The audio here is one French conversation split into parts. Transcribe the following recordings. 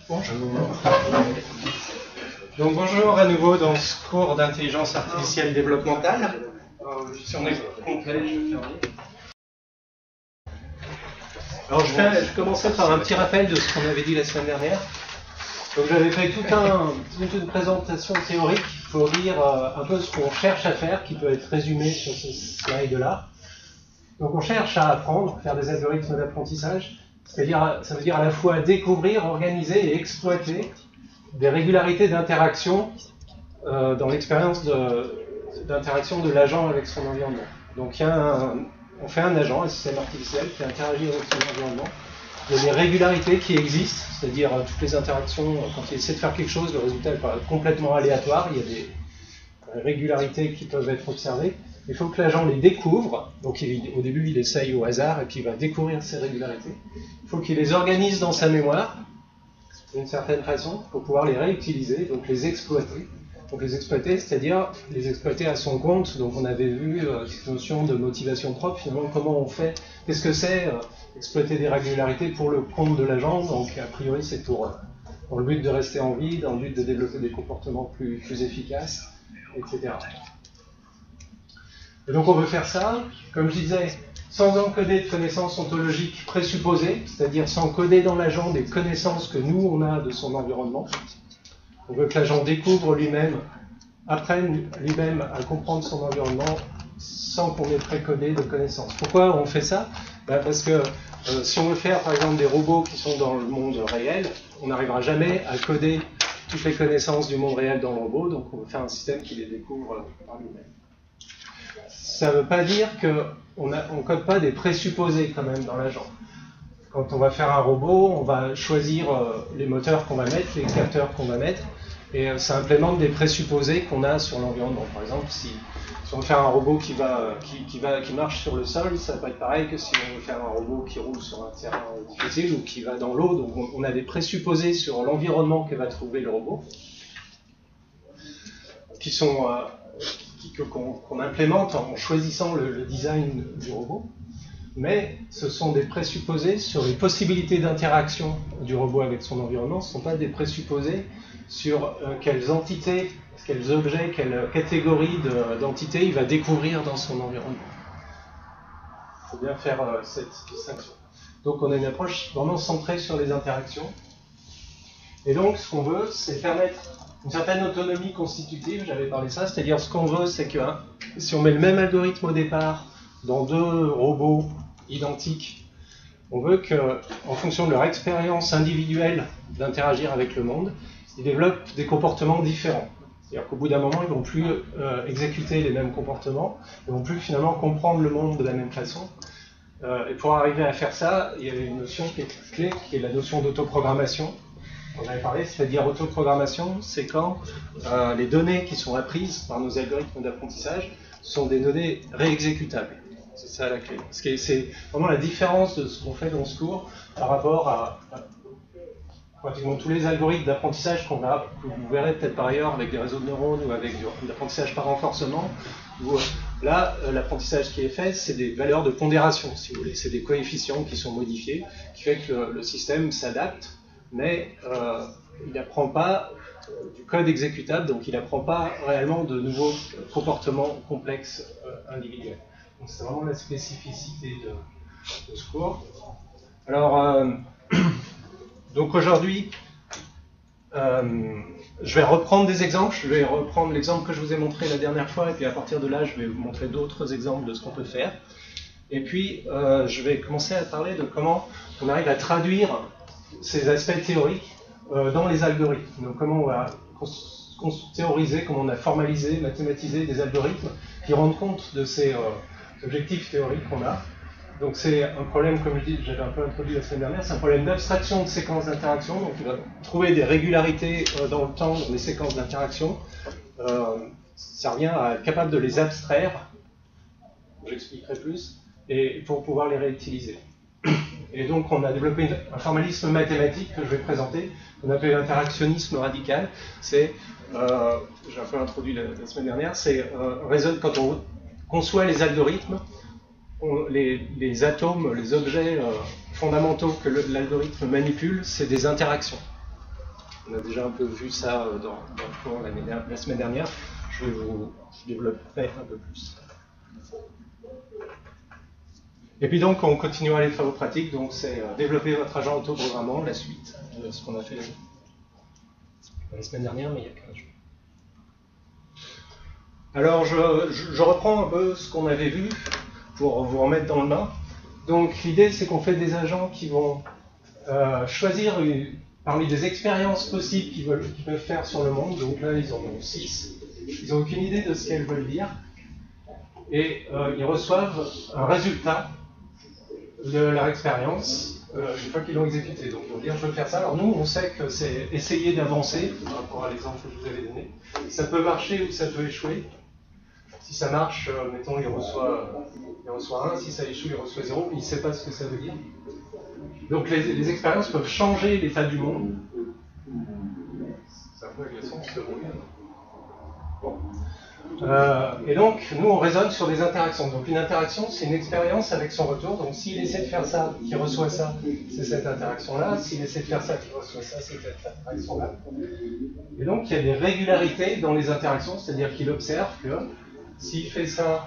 Bonjour. Donc bonjour à nouveau dans ce cours d'intelligence artificielle développementale. Si on est complet, je vais fermer. Alors je commencerai par un petit rappel de ce qu'on avait dit la semaine dernière. Donc j'avais fait toute une présentation théorique pour dire un peu ce qu'on cherche à faire, qui peut être résumé sur ce slide-là. Donc on cherche à apprendre, faire des algorithmes d'apprentissage, c'est-à-dire, ça veut dire à la fois découvrir, organiser et exploiter des régularités d'interaction dans l'expérience d'interaction de l'agent avec son environnement. Donc on fait un agent, un système artificiel qui interagit avec son environnement. Il y a des régularités qui existent, c'est-à-dire toutes les interactions, quand il essaie de faire quelque chose, le résultat est complètement aléatoire, il y a des régularités qui peuvent être observées. Il faut que l'agent les découvre, donc au début il essaye au hasard et puis il va découvrir ces régularités. Il faut qu'il les organise dans sa mémoire, d'une certaine façon, pour pouvoir les réutiliser, donc les exploiter. Donc les exploiter, c'est-à-dire les exploiter à son compte. Donc on avait vu cette notion de motivation propre, finalement comment on fait, qu'est-ce que c'est exploiter des régularités pour le compte de l'agent. Donc a priori c'est dans le but de rester en vie, dans le but de développer des comportements plus efficaces, etc. Et donc on veut faire ça, comme je disais, sans encoder de connaissances ontologiques présupposées, c'est-à-dire sans coder dans l'agent des connaissances que nous on a de son environnement. On veut que l'agent découvre lui-même, apprenne lui-même à comprendre son environnement sans qu'on ait précodé de connaissances. Pourquoi on fait ça? Parce que si on veut faire par exemple des robots qui sont dans le monde réel, on n'arrivera jamais à coder toutes les connaissances du monde réel dans le robot, donc on veut faire un système qui les découvre par lui-même. Ça ne veut pas dire qu'on ne code pas des présupposés quand même dans l'agent. Quand on va faire un robot, on va choisir les moteurs qu'on va mettre, les capteurs qu'on va mettre, et ça implémente des présupposés qu'on a sur l'environnement. Par exemple, si on veut faire un robot qui marche sur le sol, ça va pas être pareil que si on veut faire un robot qui roule sur un terrain difficile ou qui va dans l'eau. Donc on a des présupposés sur l'environnement que va trouver le robot, qui sont qu'on implémente en choisissant le design du robot, mais ce sont des présupposés sur les possibilités d'interaction du robot avec son environnement. Ce ne sont pas des présupposés sur quelles entités, quels objets, quelles catégories d'entités il va découvrir dans son environnement. Il faut bien faire cette distinction. Donc on a une approche vraiment centrée sur les interactions. Et donc ce qu'on veut, c'est permettre une certaine autonomie constitutive, j'avais parlé de ça, c'est-à-dire ce qu'on veut, c'est que si on met le même algorithme au départ dans deux robots identiques, on veut qu'en fonction de leur expérience individuelle d'interagir avec le monde, ils développent des comportements différents. C'est-à-dire qu'au bout d'un moment, ils ne vont plus exécuter les mêmes comportements, ils ne vont plus finalement comprendre le monde de la même façon. Et pour arriver à faire ça, il y a une notion qui est clé, qui est la notion d'autoprogrammation. On avait parlé, c'est-à-dire autoprogrammation, c'est quand les données qui sont apprises par nos algorithmes d'apprentissage sont des données réexécutables. C'est ça la clé. C'est vraiment la différence de ce qu'on fait dans ce cours par rapport à pratiquement tous les algorithmes d'apprentissage que vous verrez peut-être par ailleurs avec des réseaux de neurones ou avec de l'apprentissage par renforcement. Où, là, l'apprentissage qui est fait, c'est des valeurs de pondération, si vous voulez. C'est des coefficients qui sont modifiés, qui fait que le système s'adapte, mais il n'apprend pas du code exécutable, donc il n'apprend pas réellement de nouveaux comportements complexes individuels. Donc c'est vraiment la spécificité de ce cours. Alors, donc aujourd'hui, je vais reprendre des exemples. Je vais reprendre l'exemple que je vous ai montré la dernière fois, et puis à partir de là, je vais vous montrer d'autres exemples de ce qu'on peut faire. Et puis, je vais commencer à parler de comment on arrive à traduire ces aspects théoriques dans les algorithmes. Donc comment on va théoriser, comment on a formalisé, mathématisé des algorithmes qui rendent compte de ces objectifs théoriques qu'on a. Donc c'est un problème, comme je dis, j'avais un peu introduit la semaine dernière, c'est un problème d'abstraction de séquences d'interaction. Donc il va trouver des régularités dans le temps dans les séquences d'interaction. Ça revient à être capable de les abstraire, j'expliquerai plus, et pour pouvoir les réutiliser. Et donc on a développé un formalisme mathématique que je vais présenter, qu'on appelle l'interactionnisme radical. C'est, j'ai un peu introduit la semaine dernière, c'est quand on conçoit les algorithmes, les atomes, les objets fondamentaux que l'algorithme manipule, c'est des interactions. On a déjà un peu vu ça dans le cours la semaine dernière. Je vais vous développer un peu plus. Et puis donc, on continuera les travaux pratiques. Donc, c'est développer votre agent autoprogrammant, la suite de ce qu'on a fait la semaine dernière, mais il y a 15 jours. Alors, je reprends un peu ce qu'on avait vu pour vous remettre dans le bain. Donc, l'idée, c'est qu'on fait des agents qui vont choisir parmi des expériences possibles qu'ils peuvent faire sur le monde. Donc là, ils en ont 6. Ils n'ont aucune idée de ce qu'elles veulent dire. Et ils reçoivent un résultat de leur expérience une fois qu'ils l'ont exécuté. Donc ils vont dire je veux faire ça. Alors nous, on sait que c'est essayer d'avancer par rapport à l'exemple que je vous avais donné. Ça peut marcher ou ça peut échouer. Si ça marche, mettons, il reçoit 1. Si ça échoue, il reçoit 0. Il ne sait pas ce que ça veut dire. Donc les expériences peuvent changer l'état du monde. C'est un peu agaçant ce bruit. Bon. Et donc, nous, on raisonne sur des interactions. Donc, une interaction, c'est une expérience avec son retour. Donc, s'il essaie de faire ça, qu'il reçoit ça, c'est cette interaction-là. S'il essaie de faire ça, qu'il reçoit ça, c'est cette interaction-là. Et donc, il y a des régularités dans les interactions, c'est-à-dire qu'il observe que s'il fait ça,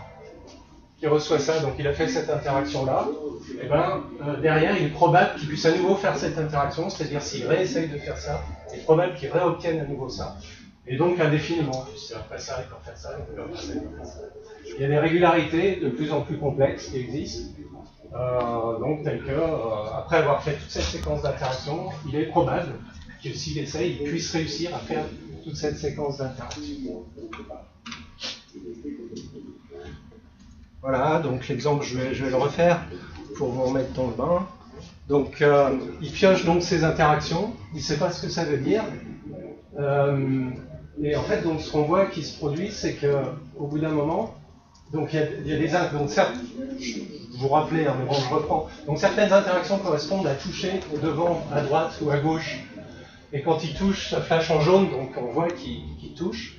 qu'il reçoit ça, donc il a fait cette interaction-là, et ben, derrière, il est probable qu'il puisse à nouveau faire cette interaction, c'est-à-dire s'il réessaye de faire ça, il est probable qu'il réobtienne à nouveau ça. Et donc indéfiniment, puisque après ça, il peut faire ça, il peut faire ça, il peut faire ça. Il y a des régularités de plus en plus complexes qui existent, donc telles que, après avoir fait toute cette séquence d'interactions, il est probable que s'il essaye, il puisse réussir à faire toute cette séquence d'interactions. Voilà, donc l'exemple, je vais le refaire pour vous remettre dans le bain. Donc, il pioche donc ces interactions, il ne sait pas ce que ça veut dire. Et en fait, donc, ce qu'on voit qui se produit, c'est qu'au bout d'un moment, donc, il y a des donc certes, je vous rappelais, hein, mais bon, je reprends. Donc, certaines interactions correspondent à toucher au devant, à droite ou à gauche. Et quand il touche, ça flash en jaune, donc on voit qu'il touche.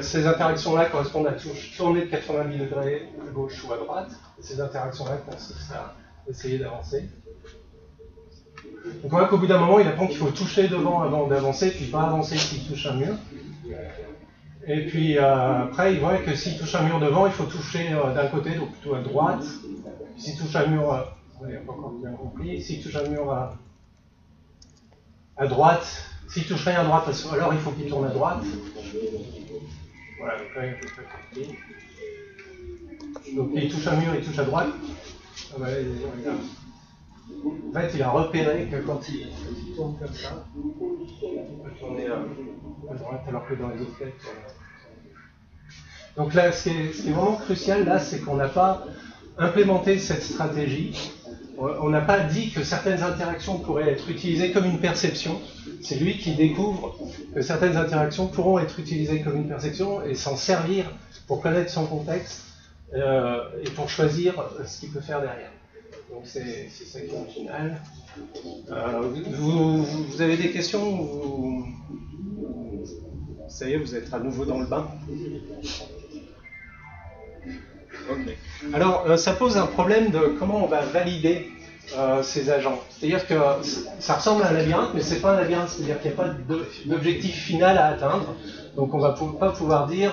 Ces interactions-là correspondent à tourner de 90 degrés à gauche ou à droite. Et ces interactions-là consistent à essayer d'avancer. Donc on voit qu'au bout d'un moment, il apprend qu'il faut toucher devant avant d'avancer, puis pas avancer s'il touche un mur. Et puis après, il voit que s'il touche un mur devant, il faut toucher d'un côté, donc plutôt à droite. S'il touche un mur, vous n'avez pas encore bien compris, s'il touche un mur à droite, s'il touche rien à droite, alors il faut qu'il tourne à droite. Voilà, donc là, il faut pas compris. Donc il touche un mur, il touche à droite. Ah bah, en fait, il a repéré que quand il tourne comme ça, il peut tourner à droite, alors que dans les autres cas, il tourne. Donc là, ce qui est vraiment crucial, là, c'est qu'on n'a pas implémenté cette stratégie. On n'a pas dit que certaines interactions pourraient être utilisées comme une perception. C'est lui qui découvre que certaines interactions pourront être utilisées comme une perception et s'en servir pour connaître son contexte et pour choisir ce qu'il peut faire derrière. Donc c'est ça qui est original. Vous avez des questions Ça y est, vous êtes à nouveau dans le bain. Okay. Alors, ça pose un problème de comment on va valider ces agents. C'est-à-dire que ça ressemble à un labyrinthe, mais c'est pas un labyrinthe, c'est-à-dire qu'il n'y a pas d'objectif final à atteindre. Donc on va pas pouvoir dire,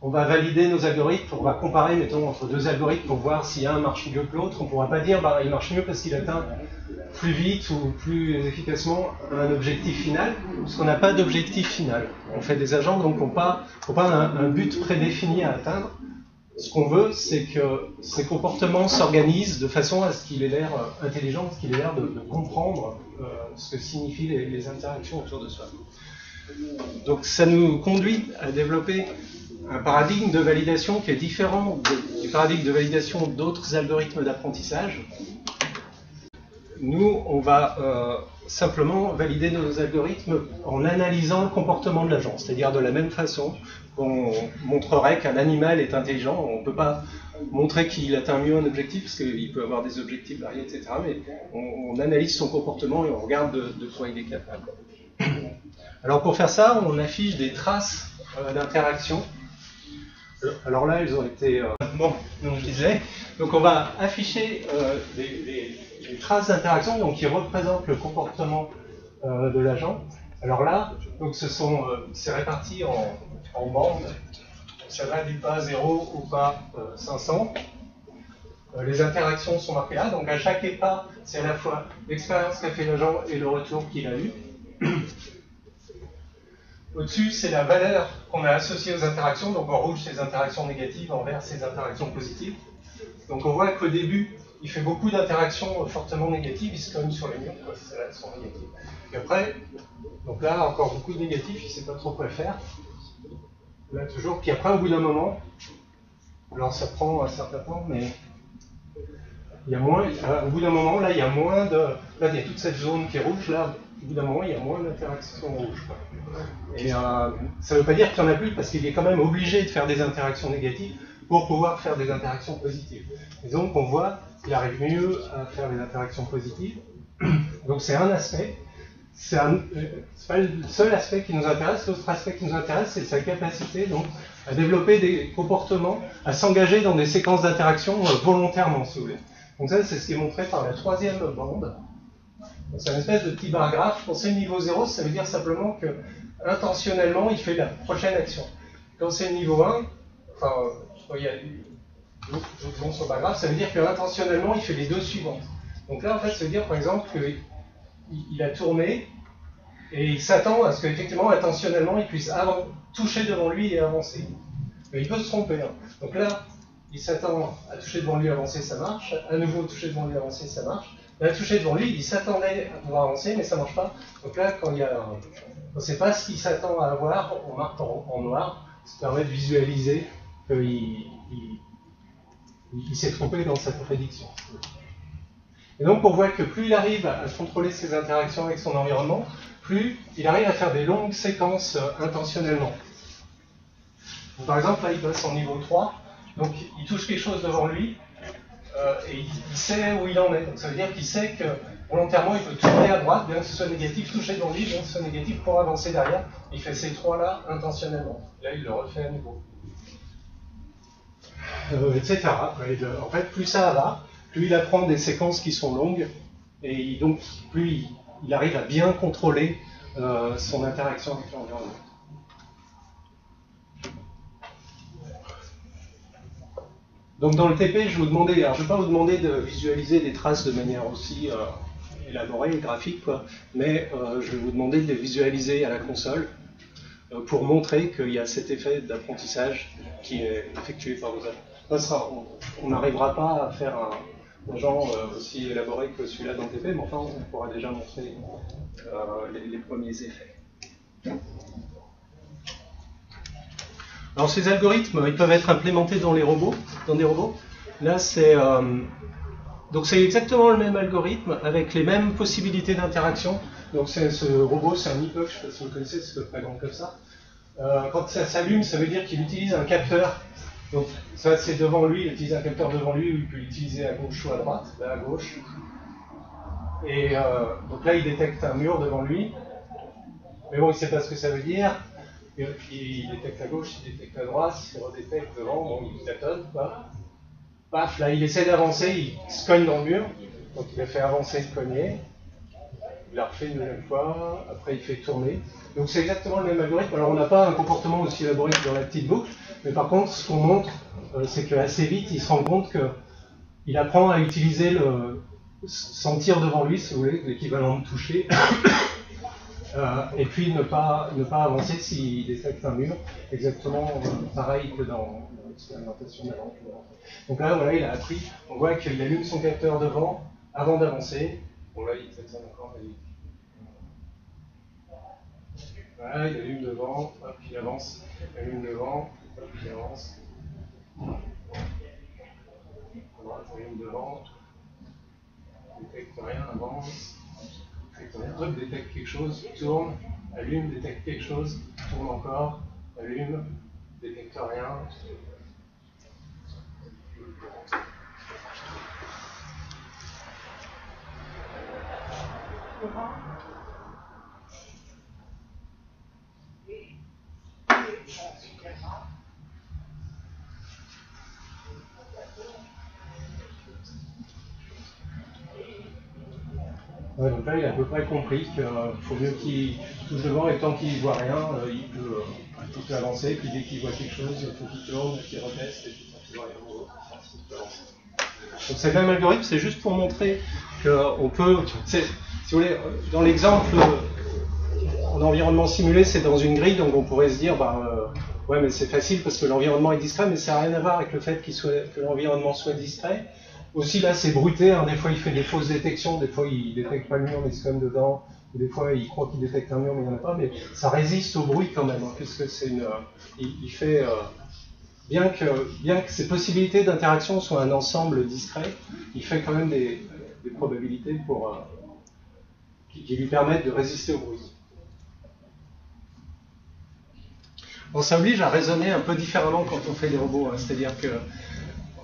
on va valider nos algorithmes, on va comparer, mettons, entre deux algorithmes pour voir si un marche mieux que l'autre. On ne pourra pas dire, il marche mieux parce qu'il atteint plus vite ou plus efficacement un objectif final, parce qu'on n'a pas d'objectif final. On fait des agents, donc on n'a pas un but prédéfini à atteindre. Ce qu'on veut, c'est que ces comportements s'organisent de façon à ce qu'il ait l'air intelligent, à ce qu'il ait l'air de comprendre ce que signifient les interactions autour de soi. Donc ça nous conduit à développer un paradigme de validation qui est différent du paradigme de validation d'autres algorithmes d'apprentissage. Nous, on va simplement valider nos algorithmes en analysant le comportement de l'agent, c'est-à-dire de la même façon qu'on montrerait qu'un animal est intelligent. On ne peut pas montrer qu'il atteint mieux un objectif, parce qu'il peut avoir des objectifs variés, etc. Mais on analyse son comportement et on regarde de quoi il est capable. Alors pour faire ça, on affiche des traces d'interaction. Alors là, elles ont été... bon, donc je disais. Donc on va afficher des traces d'interaction qui représentent le comportement de l'agent. Alors là, donc c'est réparti en bandes. Ça va du pas 0 au pas 500. Les interactions sont marquées là, donc à chaque pas, c'est à la fois l'expérience qu'a fait l'agent et le retour qu'il a eu. Au-dessus, c'est la valeur qu'on a associée aux interactions, donc en rouge, c'est les interactions négatives, en vert, c'est les interactions positives. Donc on voit qu'au début, il fait beaucoup d'interactions fortement négatives, il se cogne sur les murs, celles-là sont négatives. Et après, donc là, encore beaucoup de négatifs, il ne sait pas trop quoi faire. Là, toujours, puis après, au bout d'un moment, alors ça prend un certain temps, mais il y a moins, au bout d'un moment, là, il y a moins de. Là, il y a toute cette zone qui est rouge, là, au bout d'un moment, il y a moins d'interactions rouges. Et ça ne veut pas dire qu'il n'y en a plus, parce qu'il est quand même obligé de faire des interactions négatives pour pouvoir faire des interactions positives. Et donc, on voit qu'il arrive mieux à faire des interactions positives. Donc, c'est un aspect. C'est pas le seul aspect qui nous intéresse. L'autre aspect qui nous intéresse, c'est sa capacité donc, à développer des comportements, à s'engager dans des séquences d'interaction volontairement, si vous voulez. Donc ça, c'est ce qui est montré par la troisième bande. C'est une espèce de petit bar graphe. Quand c'est le niveau 0, ça veut dire simplement que intentionnellement, il fait la prochaine action. Quand c'est le niveau 1, enfin, il y a d'autres zones sur le bar graphe, ça veut dire qu'intentionnellement, il fait les deux suivantes. Donc là, en fait, ça veut dire, par exemple, qu'il a tourné et il s'attend à ce qu'effectivement, intentionnellement, il puisse toucher devant lui et avancer. Mais il peut se tromper. Hein. Donc là, il s'attend à toucher devant lui, avancer, ça marche. À nouveau, toucher devant lui, avancer, ça marche. Là, toucher devant lui, il s'attendait à pouvoir avancer, mais ça ne marche pas. Donc là, quand on ne sait pas ce qu'il s'attend à avoir, on marque en noir. Ça permet de visualiser qu'il s'est trompé dans sa prédiction. Et donc, on voit que plus il arrive à contrôler ses interactions avec son environnement, plus il arrive à faire des longues séquences intentionnellement. Donc, par exemple, là, il passe en niveau 3. Donc, il touche quelque chose devant lui et il sait où il en est. Donc, ça veut dire qu'il sait que volontairement, il peut tourner à droite, bien que ce soit négatif, toucher devant lui, bien que ce soit négatif, pour avancer derrière. Il fait ces trois-là intentionnellement. Là, il le refait à nouveau. Etc. En fait, plus ça va, plus il apprend des séquences qui sont longues, et donc plus il arrive à bien contrôler son interaction avec l'environnement. Donc dans le TP, je vous demandais, alors je ne vais pas vous demander de visualiser des traces de manière aussi élaborée et graphique, quoi, mais je vais vous demander de les visualiser à la console pour montrer qu'il y a cet effet d'apprentissage qui est effectué par vos agents. On n'arrivera pas à faire un genre aussi élaboré que celui-là dans le TP, mais enfin on pourra déjà montrer les premiers effets. Alors ces algorithmes, ils peuvent être implémentés dans des robots. Là, donc c'est exactement le même algorithme avec les mêmes possibilités d'interaction. Donc ce robot, c'est un e-puck, je ne sais pas si vous le connaissez, c'est pas grand comme ça. Quand ça s'allume, ça veut dire qu'il utilise un capteur. Donc ça, c'est devant lui, il utilise un capteur devant lui, ou il peut l'utiliser à gauche ou à droite, là à gauche. Et donc là, il détecte un mur devant lui. Mais bon, il ne sait pas ce que ça veut dire. Il détecte à gauche, il détecte à droite, il redétecte devant, bon, il tâtonne, quoi. Paf, là, il essaie d'avancer, il se cogne dans le mur. Donc il a fait avancer le poignet. Il l'a refait une deuxième fois, après il fait tourner. Donc c'est exactement le même algorithme. Alors on n'a pas un comportement aussi élaboré que dans la petite boucle, mais par contre, ce qu'on montre, c'est qu'assez vite, il se rend compte qu'il apprend à utiliser sentir devant lui, si vous voulez, l'équivalent de toucher. Et puis ne pas avancer s'il détecte un mur, exactement pareil que dans l'expérimentation d'avant. Donc là, voilà, il a appris, on voit qu'il allume son capteur devant avant d'avancer. Bon là, il tâtonne encore. Voilà, il allume devant, hop, il avance, il allume devant, hop, il avance. Droite, allume devant, détecte rien, avance. Hop, détecte quelque chose, tourne, allume, détecte quelque chose, tourne encore, allume, détecte rien. Ouais, donc là, il a à peu près compris qu'il faut mieux qu'il touche devant et tant qu'il ne voit rien, il peut avancer. Puis dès qu'il voit quelque chose, il faut qu'il tourne, qu'il reteste et puis quand il voit rien, il peut avancer. Donc c'est le même algorithme, c'est juste pour montrer qu'on peut, si vous voulez, dans l'exemple en environnement simulé, c'est dans une grille, donc on pourrait se dire, ouais, mais c'est facile parce que l'environnement est discret, mais ça n'a rien à voir avec le fait que l'environnement soit discret. Aussi, là, c'est bruité, hein. Des fois, il fait des fausses détections, des fois, il ne détecte pas le mur, mais c'est quand même dedans, ou des fois, il croit qu'il détecte un mur, mais il n'y en a pas, mais ça résiste au bruit quand même, hein, puisque c'est il fait, bien que ces possibilités d'interaction soient un ensemble discret, il fait quand même des probabilités qui lui permettent de résister au bruit. Bon, ça oblige à raisonner un peu différemment quand on fait des robots, hein. C'est-à-dire que,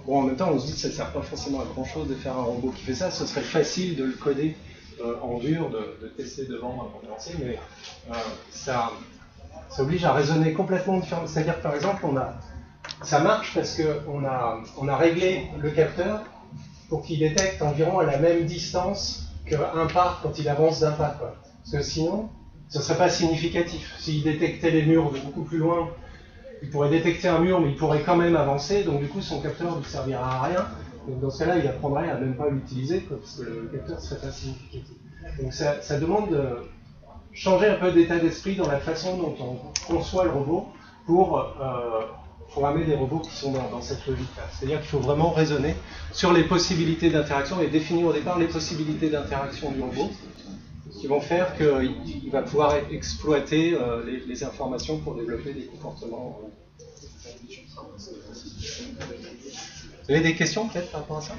bon, en même temps, on se dit que ça ne sert pas forcément à grand-chose de faire un robot qui fait ça. Ce serait facile de le coder en dur, de tester devant avant de lancer, mais ça oblige à raisonner complètement différemment. C'est-à-dire que, par exemple, ça marche parce qu'on a réglé le capteur pour qu'il détecte environ à la même distance qu'un pas quand il avance d'un pas, quoi. Parce que sinon, ce ne serait pas significatif. S'il détectait les murs de beaucoup plus loin, il pourrait détecter un mur, mais il pourrait quand même avancer, donc du coup son capteur ne lui servira à rien. Donc dans ce cas-là, il apprendrait à même pas l'utiliser, parce que le capteur ne serait pas significatif. Donc ça demande de changer un peu d'état d'esprit dans la façon dont on conçoit le robot pour programmer des robots qui sont dans cette logique-là. C'est-à-dire qu'il faut vraiment raisonner sur les possibilités d'interaction et définir au départ les possibilités d'interaction du robot, qui vont faire qu'il va pouvoir exploiter les informations pour développer des comportements. Vous avez des questions peut-être par rapport à ça?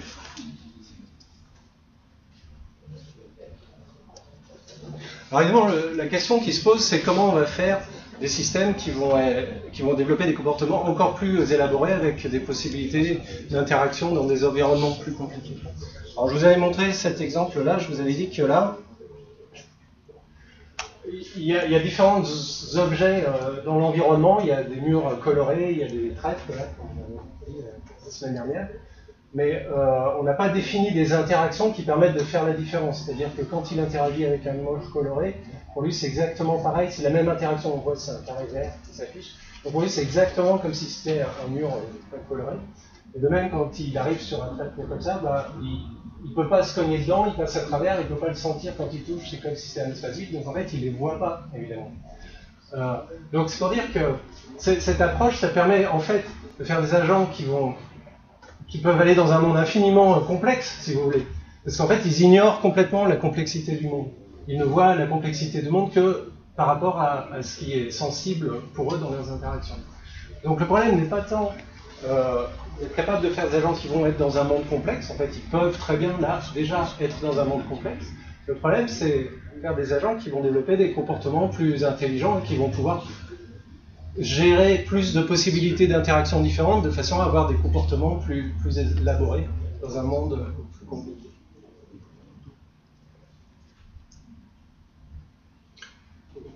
Alors évidemment, la question qui se pose, c'est comment on va faire des systèmes qui vont développer des comportements encore plus élaborés avec des possibilités d'interaction dans des environnements plus compliqués. Alors je vous avais montré cet exemple-là, je vous avais dit que là, il y a différents objets dans l'environnement, il y a des murs colorés, il y a des trèfles, là, comme on a dit la semaine dernière, mais on n'a pas défini des interactions qui permettent de faire la différence. C'est-à-dire que quand il interagit avec un mur coloré, pour lui c'est exactement pareil, c'est la même interaction, on voit c'est un carré vert qui s'affiche, donc pour lui c'est exactement comme si c'était un mur coloré. Et de même, quand il arrive sur un trèfle comme ça, il ne peut pas se cogner dedans, il passe à travers, il ne peut pas le sentir quand il touche, c'est comme si c'était un espace vide, donc en fait il ne les voit pas, évidemment. Donc c'est pour dire que cette approche, ça permet en fait de faire des agents qui peuvent aller dans un monde infiniment complexe, si vous voulez. Parce qu'en fait, ils ignorent complètement la complexité du monde. Ils ne voient la complexité du monde que par rapport à ce qui est sensible pour eux dans leurs interactions. Donc le problème n'est pas tant être capable de faire des agents qui vont être dans un monde complexe. En fait, ils peuvent très bien, là, déjà être dans un monde complexe. Le problème, c'est faire des agents qui vont développer des comportements plus intelligents et qui vont pouvoir gérer plus de possibilités d'interaction différentes de façon à avoir des comportements plus élaborés dans un monde plus compliqué.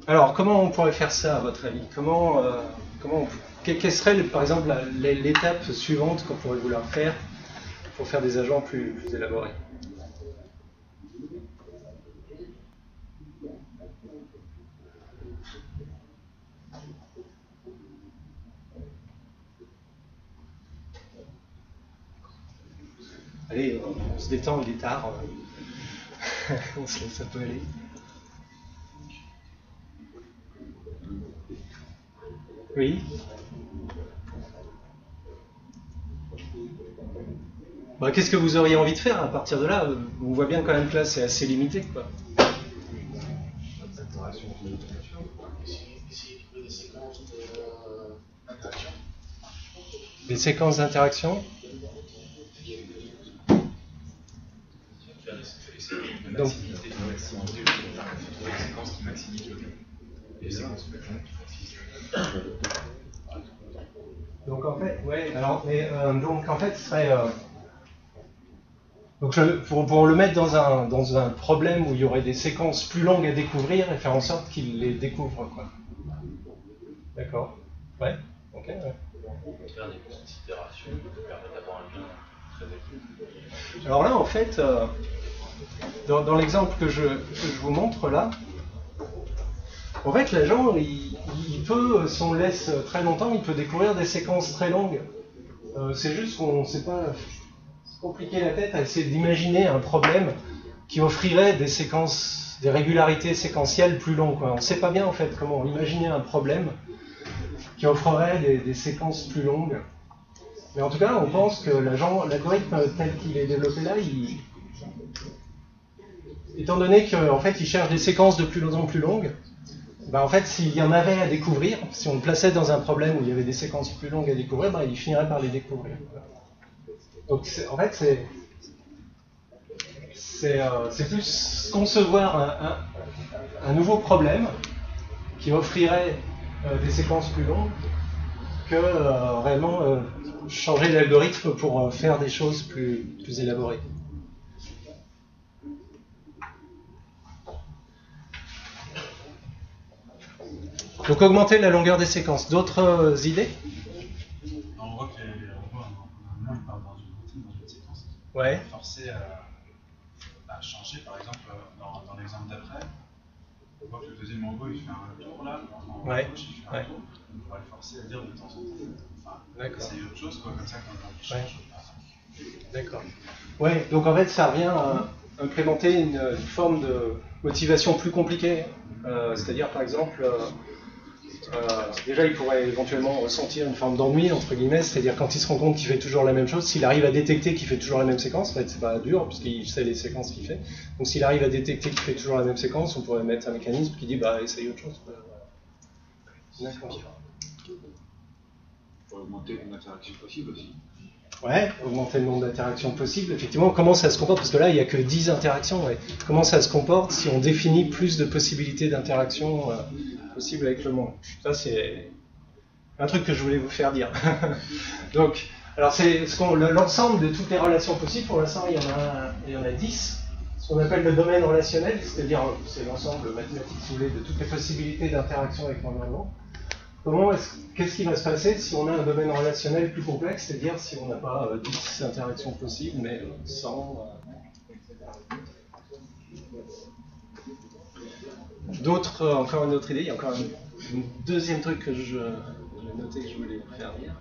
Alors, comment on pourrait faire ça, à votre avis? Quelle serait, par exemple, l'étape suivante qu'on pourrait vouloir faire pour faire des agents plus élaborés? Allez, on se détend, il est tard. On se laisse un peu aller. Oui. Qu'est-ce que vous auriez envie de faire à partir de là? On voit bien quand même que là c'est assez limité, quoi. Des séquences d'interaction. Donc en fait, ouais. Alors, donc en fait, ce serait donc pour le mettre dans un problème où il y aurait des séquences plus longues à découvrir et faire en sorte qu'il les découvre, quoi. D'accord. Ouais. Ok. Ouais. Faire des petites itérations qui permettent d'avoir un lien très actif. Alors là, en fait, dans l'exemple que je vous montre là, en fait, l'agent, il peut, si on le laisse très longtemps, il peut découvrir des séquences très longues. C'est juste qu'on ne sait pas se compliquer la tête à essayer d'imaginer un problème qui offrirait des séquences, des régularités séquentielles plus longues, quoi. On ne sait pas bien en fait comment imaginer un problème qui offrerait des séquences plus longues. Mais en tout cas, on pense que l'algorithme tel qu'il est développé là, étant donné qu'en fait, il cherche des séquences de plus en plus longues, ben en fait, s'il y en avait à découvrir, si on le plaçait dans un problème où il y avait des séquences plus longues à découvrir, ben il finirait par les découvrir. Donc, en fait, c'est plus concevoir un nouveau problème qui offrirait des séquences plus longues que réellement changer l'algorithme pour faire des choses plus élaborées. Donc augmenter la longueur des séquences. D'autres idées? On voit que les robots, normalement, ils partent dans une routine, dans une séquence. Ouais. Forcer à changer, par exemple, dans l'exemple d'après, on voit que le deuxième robot, il fait un tour là, en ouais. gauche, il fait un tour. On pourrait le forcer à dire de temps en temps. Enfin, c'est autre chose, quoi, comme ça, quand on change. D'accord. Ouais, donc en fait, ça revient à implémenter une forme de motivation plus compliquée. C'est-à-dire, par exemple, déjà, il pourrait éventuellement ressentir une forme d'ennui, entre guillemets, c'est-à-dire quand il se rend compte qu'il fait toujours la même chose, s'il arrive à détecter qu'il fait toujours la même séquence, en fait, c'est pas dur, puisqu'il sait les séquences qu'il fait. Donc s'il arrive à détecter qu'il fait toujours la même séquence, on pourrait mettre un mécanisme qui dit, bah, essaye autre chose. D'accord. Pour augmenter le nombre d'interactions possibles aussi. Ouais, augmenter le nombre d'interactions possibles. Effectivement, comment ça se comporte? Parce que là, il n'y a que 10 interactions. Ouais. Comment ça se comporte si on définit plus de possibilités d'interaction possibles avec le monde? Ça, c'est un truc que je voulais vous faire dire. Donc, alors c'est l'ensemble de toutes les relations possibles. Pour l'instant, il y en a 10. Ce qu'on appelle le domaine relationnel, c'est-à-dire c'est l'ensemble mathématique, si vous voulez, de toutes les possibilités d'interaction avec l'environnement. Qu'est-ce qui va se passer si on a un domaine relationnel plus complexe, c'est-à-dire si on n'a pas 10 interactions possibles, mais 100, etc. Encore une autre idée, il y a encore un deuxième truc que j'ai noté que je voulais vous faire dire.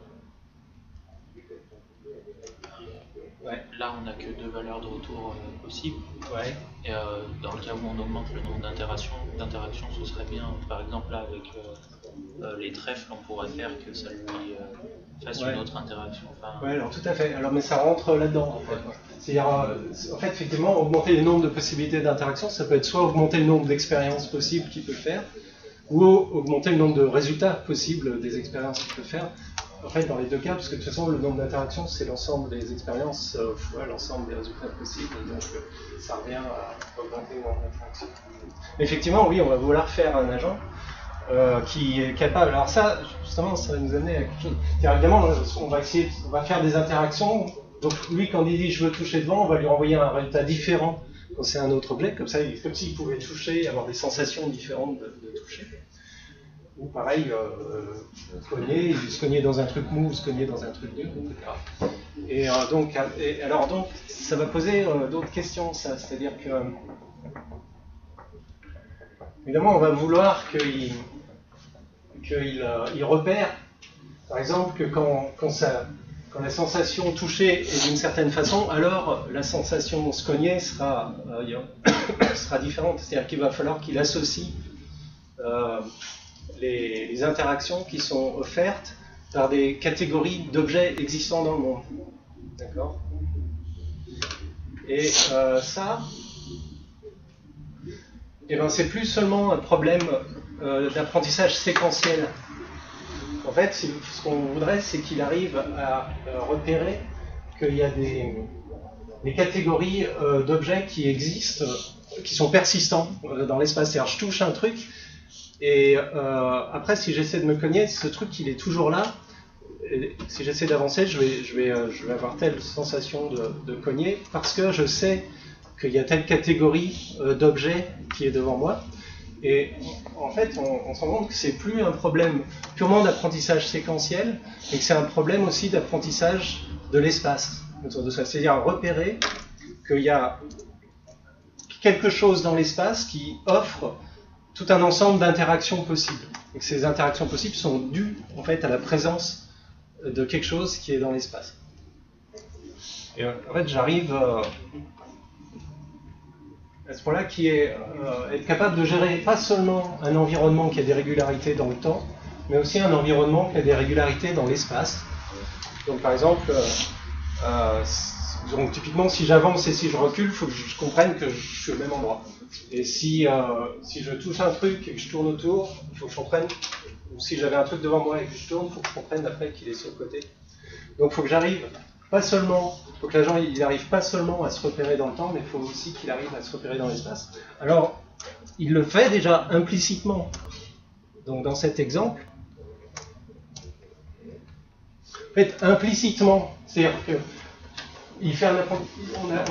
Ouais. Là, on n'a que 2 valeurs de retour possibles. Ouais. Et dans le cas où on augmente le nombre d'interactions, ce serait bien, par exemple, là, avec les trèfles, on pourrait faire que ça lui fasse une autre interaction. Enfin, ouais, alors tout à fait. Alors, mais ça rentre là-dedans, en fait. C'est-à-dire, en fait, effectivement, augmenter le nombre de possibilités d'interaction, ça peut être soit augmenter le nombre d'expériences possibles qu'il peut faire, ou augmenter le nombre de résultats possibles des expériences qu'il peut faire. En fait, dans les deux cas, parce que de toute façon, le nombre d'interactions, c'est l'ensemble des expériences fois l'ensemble des résultats possibles, donc ça revient à augmenter le nombre d'interactions. Effectivement, oui, on va vouloir faire un agent qui est capable. Alors ça, justement, ça va nous amener à quelque chose. Évidemment, on va faire des interactions. Donc lui, quand il dit je veux toucher devant, on va lui renvoyer un résultat différent quand c'est un autre objet. Comme ça, comme s'il pouvait toucher, avoir des sensations différentes de toucher. Ou pareil, se cogner dans un truc mou, ou se cogner dans un truc dur, etc. Et alors donc, ça va poser d'autres questions, ça. C'est-à-dire que, évidemment, on va vouloir qu'il repère, par exemple, que quand la sensation touchée est d'une certaine façon, alors la sensation se cogner sera différente. C'est-à-dire qu'il va falloir qu'il associe les interactions qui sont offertes par des catégories d'objets existants dans le monde. D'accord? Et ça, c'est plus seulement un problème d'apprentissage séquentiel. En fait, ce qu'on voudrait, c'est qu'il arrive à repérer qu'il y a des catégories d'objets qui existent, qui sont persistants dans l'espace. C'est-à-dire, je touche un truc, et après, si j'essaie de me cogner, ce truc, il est toujours là. Et si j'essaie d'avancer, je vais avoir telle sensation de cogner, parce que je sais qu'il y a telle catégorie d'objets qui est devant moi. Et en fait, on se rend compte que c'est plus un problème purement d'apprentissage séquentiel, mais que c'est un problème aussi d'apprentissage de l'espace autour de ça. C'est-à-dire repérer qu'il y a quelque chose dans l'espace qui offre tout un ensemble d'interactions possibles. Et que ces interactions possibles sont dues en fait à la présence de quelque chose qui est dans l'espace. Et en fait, j'arrive à ce point-là qui est être capable de gérer pas seulement un environnement qui a des régularités dans le temps, mais aussi un environnement qui a des régularités dans l'espace. Donc par exemple, donc, typiquement si j'avance et si je recule, il faut que je comprenne que je suis au même endroit. Et si je touche un truc et que je tourne autour, il faut que je comprenne, ou si j'avais un truc devant moi et que je tourne, il faut que je comprenne après qu'il est sur le côté. Donc il faut que j'arrive pas seulement, faut que l'agent il arrive pas seulement à se repérer dans le temps, mais il faut aussi qu'il arrive à se repérer dans l'espace. Alors, il le fait déjà implicitement. Donc dans cet exemple, en fait, implicitement, c'est-à-dire que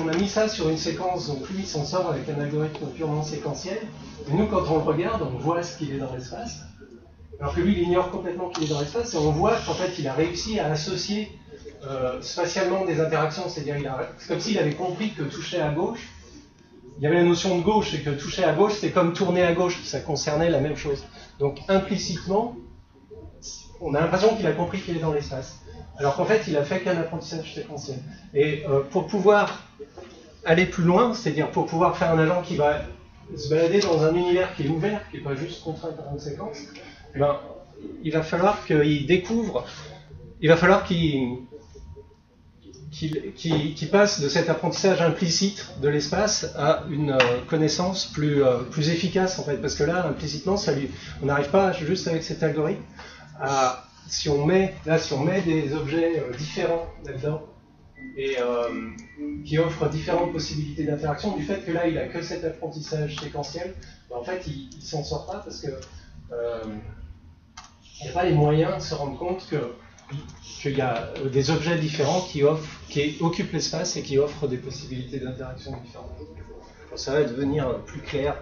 on a mis ça sur une séquence, donc lui il s'en sort avec un algorithme purement séquentiel, et nous quand on le regarde, on voit ce qu'il est dans l'espace, alors que lui il ignore complètement qu'il est dans l'espace, et on voit qu'en fait il a réussi à associer spatialement des interactions, c'est-à-dire c'est comme s'il avait compris que toucher à gauche, il y avait la notion de gauche, et que toucher à gauche c'est comme tourner à gauche, ça concernait la même chose. Donc implicitement, on a l'impression qu'il a compris qu'il est dans l'espace. Alors qu'en fait, il a fait qu'un apprentissage séquentiel. Et pour pouvoir aller plus loin, c'est-à-dire pour pouvoir faire un agent qui va se balader dans un univers qui est ouvert, qui n'est pas juste contraint par une séquence, ben, il va falloir qu'il découvre, il va falloir qu'il passe de cet apprentissage implicite de l'espace à une connaissance plus efficace, en fait. Parce que là, implicitement, on n'arrive pas juste avec cet algorithme à... Si on met des objets différents là-dedans et qui offrent différentes possibilités d'interaction, du fait que là il n'a que cet apprentissage séquentiel, ben en fait il s'en sort pas parce que il n'y a pas les moyens de se rendre compte qu'il y a des objets différents qui occupent l'espace et qui offrent des possibilités d'interaction différentes. Donc, ça va devenir plus clair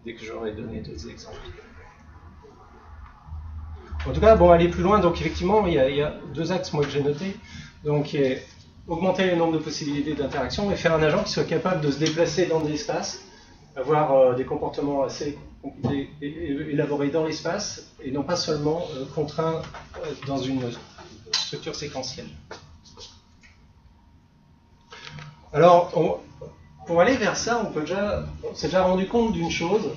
dès que j'aurai donné d'autres exemples. En tout cas, bon, aller plus loin, donc effectivement, il y a deux axes moi que j'ai notés. Donc, augmenter le nombre de possibilités d'interaction et faire un agent qui soit capable de se déplacer dans l'espace, avoir des comportements assez élaborés dans l'espace et non pas seulement contraints dans une structure séquentielle. Alors, pour aller vers ça, on s'est déjà rendu compte d'une chose.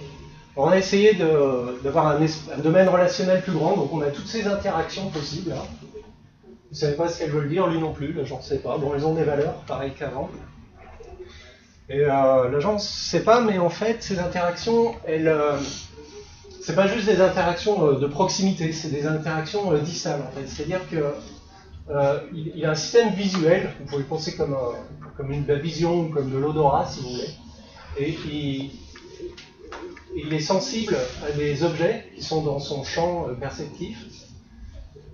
On a essayé d'avoir un domaine relationnel plus grand, donc on a toutes ces interactions possibles. Hein. Vous ne savez pas ce qu'elles veulent dire, lui non plus, l'agent ne sait pas. Bon, elles ont des valeurs, pareil qu'avant. Et l'agent ne sait pas, mais en fait, ces interactions, c'est pas juste des interactions de proximité, c'est des interactions distales, en fait. C'est-à-dire qu'il a un système visuel, vous pouvez penser comme de la vision ou comme de l'odorat, si vous voulez, et il est sensible à des objets qui sont dans son champ perceptif,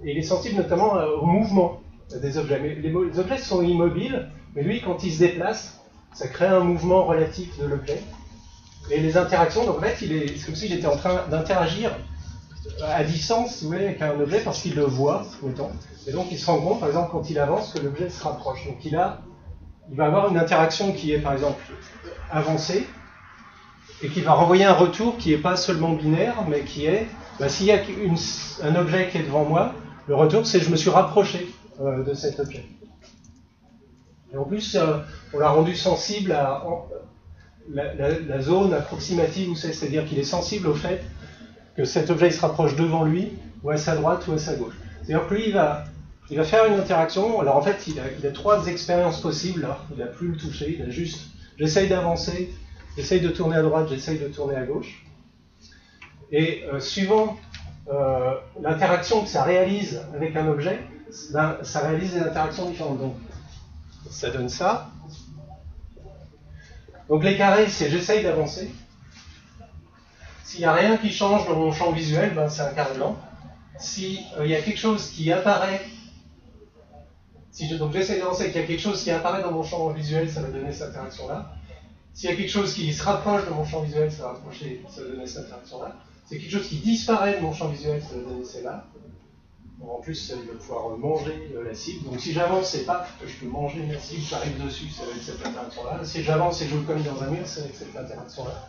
et il est sensible notamment au mouvement des objets. Mais les objets sont immobiles, mais lui, quand il se déplace, ça crée un mouvement relatif de l'objet. Et les interactions, donc en fait, c'est comme si j'étais en train d'interagir à distance, si vous voulez, avec un objet parce qu'il le voit tout le temps. Et donc il se rend compte, par exemple, quand il avance, que l'objet se rapproche. Donc il va avoir une interaction qui est, par exemple, avancée, et qui va renvoyer un retour qui n'est pas seulement binaire, mais qui est, s'il y a un objet qui est devant moi, le retour c'est je me suis rapproché de cet objet. Et en plus, on l'a rendu sensible à la zone approximative où c'est-à-dire qu'il est sensible au fait que cet objet il se rapproche devant lui, ou à sa droite ou à sa gauche. C'est-à-dire que lui, il va faire une interaction. Alors en fait, il a trois expériences possibles, là. Il n'a plus le toucher, il a juste, j'essaye d'avancer, j'essaye de tourner à droite, j'essaye de tourner à gauche. Et suivant l'interaction que ça réalise avec un objet, ça réalise des interactions différentes. Donc, ça donne ça. Donc les carrés, c'est j'essaye d'avancer. S'il n'y a rien qui change dans mon champ visuel, c'est un carré blanc. S'il y a quelque chose qui apparaît, donc j'essaye d'avancer et qu'il y a quelque chose qui apparaît dans mon champ visuel, ça va donner cette interaction-là. S'il y a quelque chose qui se rapproche de mon champ visuel, ça va donner cette interaction-là. C'est quelque chose qui disparaît de mon champ visuel, ça va donner celle-là. En plus, il va pouvoir manger la cible. Donc si j'avance et paf, je peux manger la cible, j'arrive dessus, ça va être cette interaction-là. Si j'avance et je le cogne dans un mur, ça va être cette interaction-là.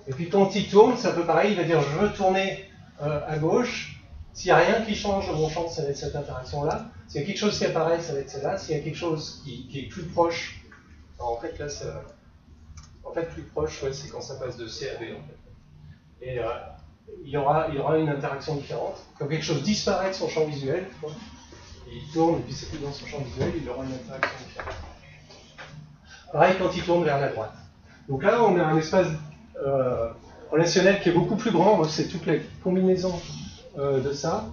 Et puis quand il tourne, c'est un peu pareil, il va dire je veux tourner à gauche. S'il n'y a rien qui change dans mon champ, ça va être cette interaction-là. S'il y a quelque chose qui apparaît, ça va être celle-là. S'il y a quelque chose qui est plus proche, alors en fait là, plus proche, ouais, c'est quand ça passe de C à B en fait. Et il y aura une interaction différente. Quand quelque chose disparaît de son champ visuel, il tourne et puis c'est plus dans son champ visuel, il aura une interaction différente. Pareil quand il tourne vers la droite. Donc là, on a un espace relationnel qui est beaucoup plus grand, c'est toute la combinaison de ça.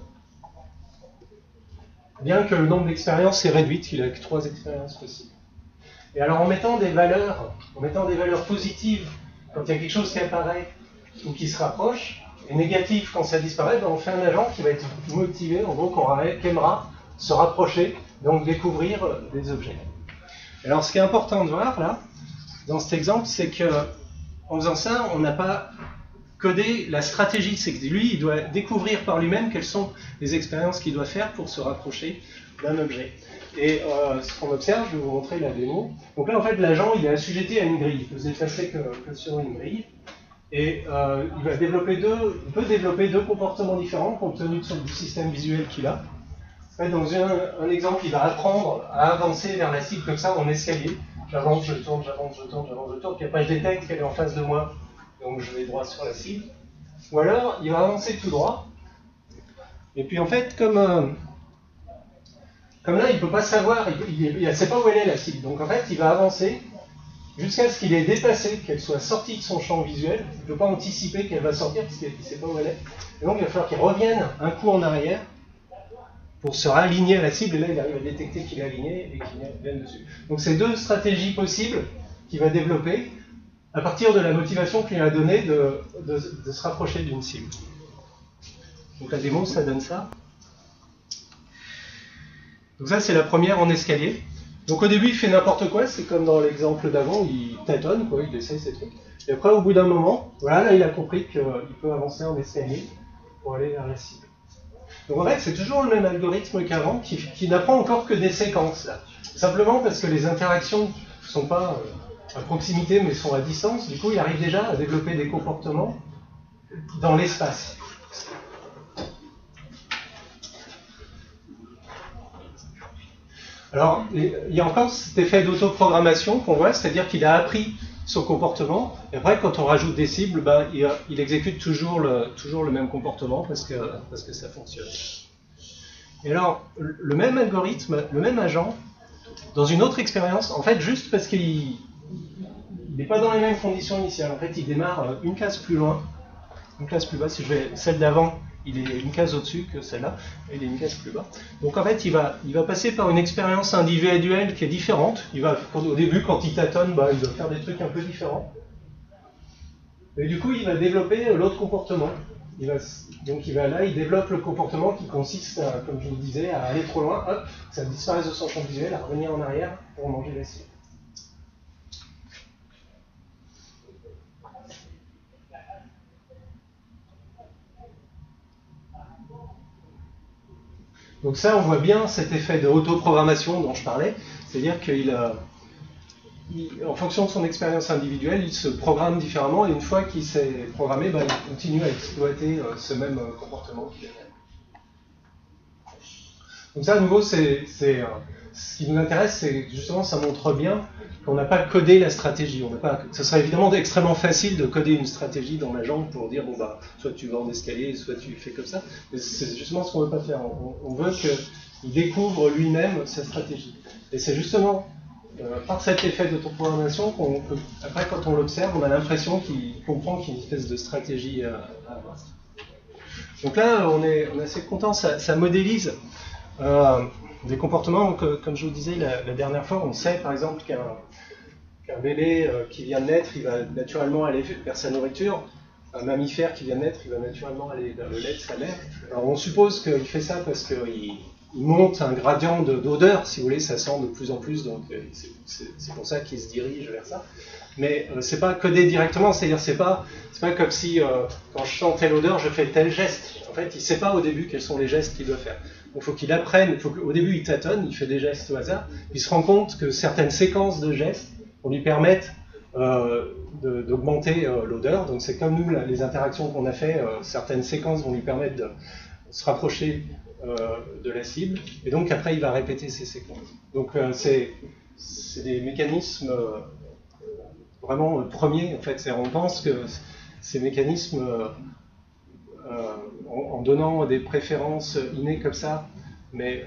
Bien que le nombre d'expériences est réduit, il n'a que 3 expériences possibles. Et alors en mettant des valeurs positives quand il y a quelque chose qui apparaît ou qui se rapproche, et négatif quand ça disparaît, ben on fait un agent qui va être motivé, en gros, qui aimera se rapprocher, donc découvrir des objets. Alors ce qui est important de voir là, dans cet exemple, c'est que en faisant ça, on n'a pas codé la stratégie, c'est que lui, il doit découvrir par lui-même quelles sont les expériences qu'il doit faire pour se rapprocher d'un objet. Et ce qu'on observe, je vais vous montrer la démo. Donc là, en fait, l'agent, il est assujetti à une grille. Il peut se déplacer que sur une grille. Et il peut développer deux comportements différents compte tenu du système visuel qu'il a. En fait, dans un exemple, il va apprendre à avancer vers la cible comme ça en escalier. J'avance, je tourne, j'avance, je tourne, j'avance, je tourne. Puis après, je détecte qu'elle est en face de moi. Donc je vais droit sur la cible. Ou alors, il va avancer tout droit. Et puis en fait, comme là, il ne peut pas savoir, il ne sait pas où elle est la cible. Donc en fait, il va avancer jusqu'à ce qu'il ait dépassé, qu'elle soit sortie de son champ visuel. Il ne peut pas anticiper qu'elle va sortir parce qu'il ne sait pas où elle est. Et donc il va falloir qu'il revienne un coup en arrière pour se réaligner à la cible. Et là, il arrive à détecter qu'il est aligné et qu'il vienne dessus. Donc c'est 2 stratégies possibles qu'il va développer à partir de la motivation qu'il a donnée de se rapprocher d'une cible. Donc la démo, ça donne ça. Donc ça, c'est la première en escalier. Donc au début, il fait n'importe quoi, c'est comme dans l'exemple d'avant, il tâtonne, quoi, il essaye ses trucs. Et après, au bout d'un moment, voilà, là, il a compris qu'il peut avancer en escalier pour aller vers la cible. Donc en fait, c'est toujours le même algorithme qu'avant, qui n'apprend encore que des séquences, là. Simplement parce que les interactions ne sont pas à proximité, mais sont à distance. Du coup, il arrive déjà à développer des comportements dans l'espace. Alors, il y a encore cet effet d'autoprogrammation qu'on voit, c'est-à-dire qu'il a appris son comportement, et après, quand on rajoute des cibles, ben, il exécute toujours le même comportement parce que ça fonctionne. Et alors, le même algorithme, le même agent, dans une autre expérience, en fait, juste parce qu'il n'est pas dans les mêmes conditions initiales, en fait, il démarre une case plus loin, une case plus bas, si je vais celle d'avant, il est une case au-dessus que celle-là, et il est une case plus bas. Donc en fait, il va passer par une expérience individuelle qui est différente. Au début, quand il tâtonne, il va faire des trucs un peu différents. Et du coup, il va développer l'autre comportement. Il développe le comportement qui consiste, comme je vous le disais, à aller trop loin, hop, ça disparaît de son champ visuel, à revenir en arrière pour manger la cible. Donc ça, on voit bien cet effet de autoprogrammation dont je parlais, c'est-à-dire qu'en fonction de son expérience individuelle, il se programme différemment, et une fois qu'il s'est programmé, il continue à exploiter ce même comportement qu'il a. Donc ça, à nouveau, ce qui nous intéresse, c'est justement, ça montre bien qu'on n'a pas codé la stratégie. Ce serait évidemment extrêmement facile de coder une stratégie dans l'agent pour dire, soit tu vas en escalier, soit tu fais comme ça. Mais c'est justement ce qu'on ne veut pas faire. On veut qu'il découvre lui-même sa stratégie. Et c'est justement par cet effet d'autoprogrammation qu'après, quand on l'observe, on a l'impression qu'il comprend qu'il y a une espèce de stratégie à avoir. Donc là, on est assez content. Ça modélise des comportements, comme je vous disais la dernière fois, on sait par exemple qu'un bébé qui vient de naître, il va naturellement aller vers sa nourriture. Un mammifère qui vient de naître, il va naturellement aller vers le lait de sa mère. Alors on suppose qu'il fait ça parce qu'il monte un gradient d'odeur, si vous voulez, ça sent de plus en plus, donc c'est pour ça qu'il se dirige vers ça. Mais c'est pas codé directement, c'est-à-dire c'est pas comme si quand je sens telle odeur, je fais tel geste. En fait, il sait pas au début quels sont les gestes qu'il doit faire. Donc il faut qu'il apprenne, au début il tâtonne, il fait des gestes au hasard, il se rend compte que certaines séquences de gestes vont lui permettre d'augmenter l'odeur. Donc c'est comme nous, là, les interactions qu'on a fait, certaines séquences vont lui permettre de se rapprocher de la cible, et donc après il va répéter ces séquences. Donc c'est des mécanismes vraiment premiers, en fait. On pense que ces mécanismes, en donnant des préférences innées comme ça, mais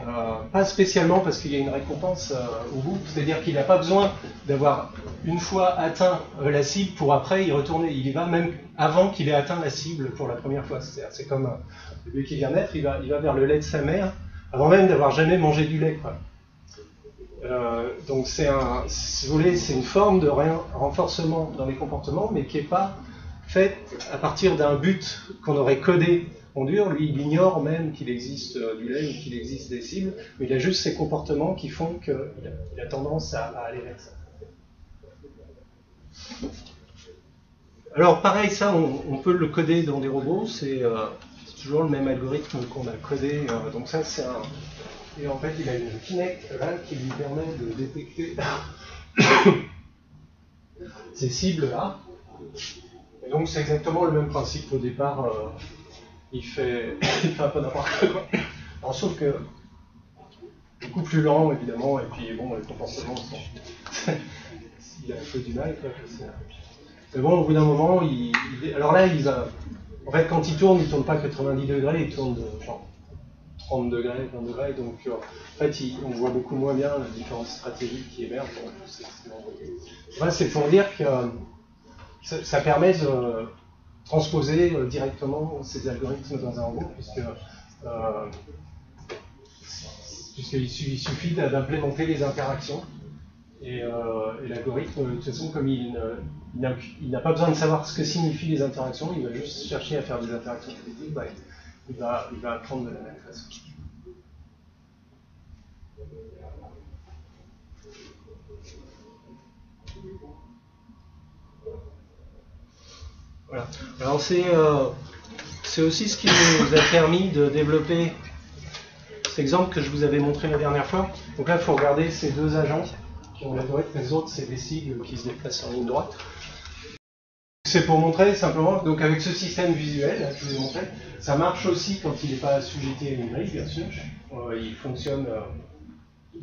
pas spécialement parce qu'il y a une récompense au bout, c'est-à-dire qu'il n'a pas besoin d'avoir une fois atteint la cible pour après y retourner. Il y va même avant qu'il ait atteint la cible pour la première fois. C'est comme le bébé qui vient naître, il va vers le lait de sa mère avant même d'avoir jamais mangé du lait, quoi. Donc si vous voulez, c'est une forme de renforcement dans les comportements, mais qui n'est pas faite à partir d'un but qu'on aurait codé en dur. Lui, il ignore même qu'il existe du lait ou qu'il existe des cibles, mais il a juste ces comportements qui font qu'il a tendance à aller vers ça. Alors pareil, ça, on peut le coder dans des robots, c'est toujours le même algorithme qu'on a codé. Donc ça, c'est un... Et en fait, il a une Kinect là qui lui permet de détecter ces cibles-là. Et donc c'est exactement le même principe. Au départ, il fait un peu n'importe quoi. Alors, sauf que beaucoup plus lent, évidemment, et puis bon, les comportements sont... il a un peu du mal, quoi. Mais bon, au bout d'un moment, alors là, en fait, quand il tourne pas 90 degrés, il tourne de genre 30 degrés, 20 degrés, donc en fait, on voit beaucoup moins bien les différentes stratégies qui émergent. C'est pour dire que ça permet de transposer directement ces algorithmes dans un robot, puisqu'il suffit d'implémenter les interactions. Et l'algorithme, de toute façon, comme il n'a pas besoin de savoir ce que signifient les interactions, il va juste chercher à faire des interactions politiques, il va apprendre de la même façon. Voilà. Alors c'est aussi ce qui nous a permis de développer cet exemple que je vous avais montré la dernière fois. Donc là, il faut regarder ces deux agents qui ont l'algorithme, les autres, c'est des cibles qui se déplacent en ligne droite. C'est pour montrer simplement, donc avec ce système visuel, là, je vous ai montré, ça marche aussi quand il n'est pas assujetti à une grille, bien sûr. Il fonctionne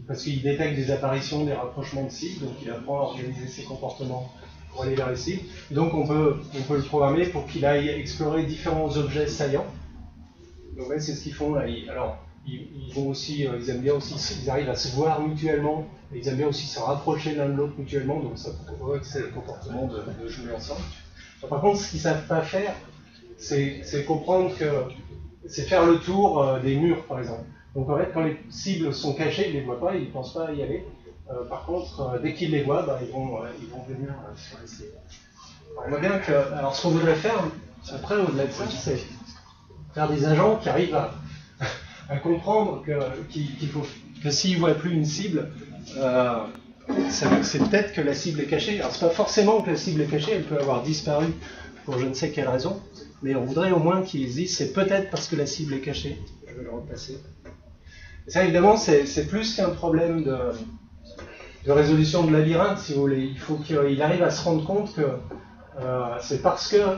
parce qu'il détecte des apparitions, des rapprochements de cibles, donc il apprend à organiser ses comportements pour aller vers les cibles. Et donc on peut le programmer pour qu'il aille explorer différents objets saillants. Donc là, c'est ce qu'ils font là. Ils vont aussi, ils aiment bien aussi, ils arrivent à se voir mutuellement, et ils aiment bien aussi se rapprocher l'un de l'autre mutuellement, donc ça provoque ces comportements de jouer ensemble. Par contre, ce qu'ils ne savent pas faire, c'est comprendre que c'est faire le tour des murs, par exemple. Donc en fait, quand les cibles sont cachées, ils ne les voient pas, ils ne pensent pas y aller. Par contre, dès qu'ils les voient, ils vont venir sur les cibles. Alors, on voit bien que, alors ce qu'on voudrait faire, après au-delà de ça, c'est faire des agents qui arrivent à comprendre qu'il faut que s'ils ne voient plus une cible, c'est peut-être que la cible est cachée. Alors c'est pas forcément que la cible est cachée, elle peut avoir disparu pour je ne sais quelle raison, mais on voudrait au moins qu'ils disent c'est peut-être parce que la cible est cachée. Je vais le repasser. Et ça évidemment c'est plus qu'un problème de résolution de labyrinthe, si vous voulez. Il faut qu'il arrive à se rendre compte que c'est parce que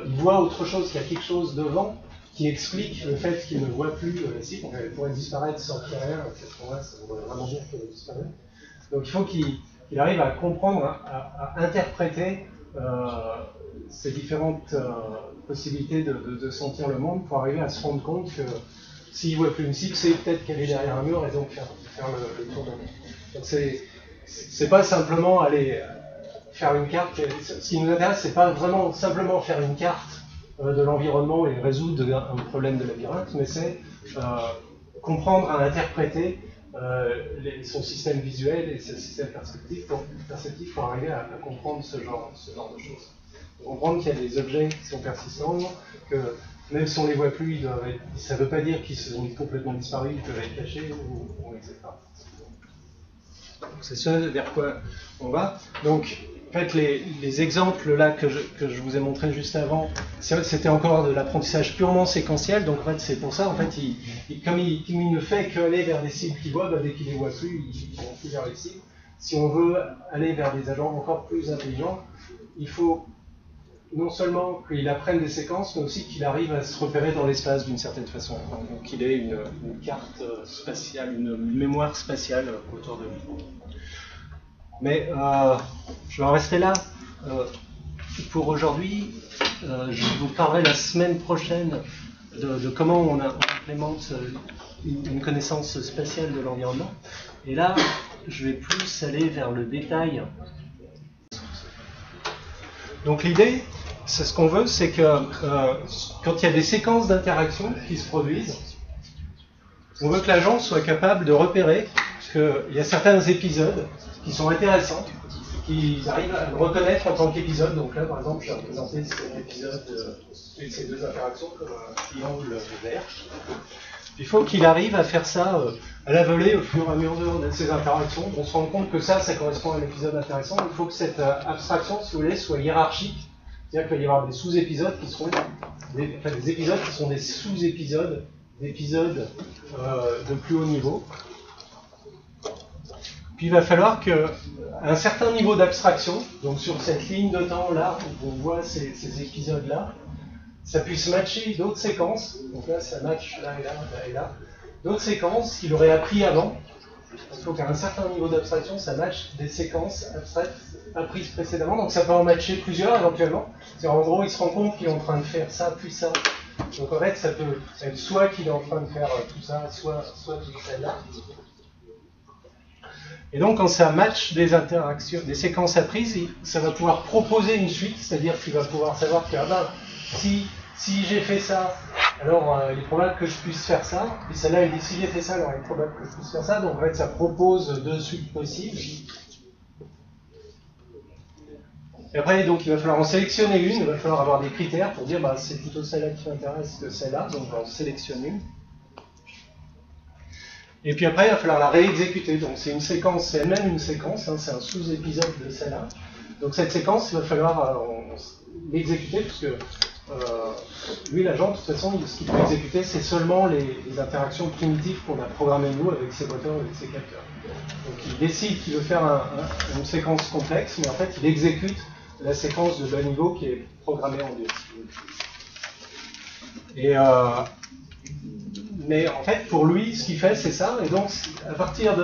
il voit autre chose, qu'il y a quelque chose devant qui explique le fait qu'il ne voit plus la cible. Elle pourrait disparaître sans qu'il y ait rien, à ce moment-là, ça voudrait vraiment dire qu'elle a disparu. Donc il faut qu'il arrive à comprendre, à interpréter ces différentes possibilités de sentir le monde pour arriver à se rendre compte que s'il ne voit plus une cible, c'est peut-être qu'elle est derrière un mur et donc faire le tour d'un mur. Donc c'est pas simplement aller faire une carte. Ce qui nous intéresse, c'est pas vraiment simplement faire une carte de l'environnement et résoudre un problème de labyrinthe, mais c'est comprendre à interpréter son système visuel et son système perceptif pour arriver à comprendre ce genre de choses. Comprendre qu'il y a des objets qui sont persistants, que même si on ne les voit plus, ça ne veut pas dire qu'ils sont complètement disparus, ils peuvent être cachés, ou etc. C'est ce vers quoi on va. Donc, en fait, les exemples là que je vous ai montrés juste avant, c'était encore de l'apprentissage purement séquentiel. Donc, en fait, c'est pour ça, en fait, comme il ne fait qu'aller vers des cibles qu'il voit, dès qu'il ne les voit plus, ils ne vont plus vers les cibles. Si on veut aller vers des agents encore plus intelligents, il faut non seulement qu'il apprenne des séquences, mais aussi qu'il arrive à se repérer dans l'espace d'une certaine façon. Donc, qu'il ait une carte spatiale, une mémoire spatiale autour de lui. Mais je vais en rester là pour aujourd'hui. Je vous parlerai la semaine prochaine de comment on implémente une connaissance spatiale de l'environnement. Et là, je vais plus aller vers le détail. Donc l'idée, c'est ce qu'on veut, c'est que quand il y a des séquences d'interactions qui se produisent, on veut que l'agent soit capable de repérer qu'il y a certains épisodes qui sont intéressants, qu'ils arrivent à le reconnaître en tant qu'épisode. Donc là, par exemple, je vais présenter cet épisode de ces deux interactions comme un triangle vert. Il faut qu'il arrive à faire ça à la volée au fur et à mesure de ces interactions. On se rend compte que ça correspond à un épisode intéressant. Il faut que cette abstraction, si vous voulez, soit hiérarchique. C'est-à-dire qu'il va y avoir des sous-épisodes qui seront des épisodes qui sont des sous-épisodes d'épisodes de plus haut niveau. Puis il va falloir qu'à un certain niveau d'abstraction, donc sur cette ligne de temps là, où on voit ces épisodes-là, ça puisse matcher d'autres séquences. Donc là, ça match là et là, là et là. D'autres séquences qu'il aurait appris avant. Il faut qu'à un certain niveau d'abstraction, ça matche des séquences abstraites apprises précédemment. Donc ça peut en matcher plusieurs éventuellement. En gros, il se rend compte qu'il est en train de faire ça, puis ça. Donc en fait, ça peut être soit qu'il est en train de faire tout ça, soit tout celle-là. Et donc, quand ça match des interactions, des séquences apprises, ça va pouvoir proposer une suite, c'est-à-dire qu'il va pouvoir savoir que si j'ai fait ça, alors il est probable que je puisse faire ça. Et celle-là, il dit si j'ai fait ça, alors il est probable que je puisse faire ça. Donc en fait, ça propose deux suites possibles. Et après, donc, il va falloir en sélectionner une, il va falloir avoir des critères pour dire c'est plutôt celle-là qui m'intéresse que celle-là, donc on sélectionne une. Et puis après, il va falloir la réexécuter. Donc c'est une séquence, c'est elle-même une séquence, c'est un sous-épisode de celle-là. Donc cette séquence, il va falloir l'exécuter, parce que lui, l'agent, de toute façon, ce qu'il peut exécuter, c'est seulement les interactions primitives qu'on a programmées nous avec ses moteurs, avec ses capteurs. Donc il décide qu'il veut faire une séquence complexe, mais en fait, il exécute la séquence de bas niveau qui est programmée en Dieu. Mais en fait, pour lui, ce qu'il fait, c'est ça. Et donc, à partir du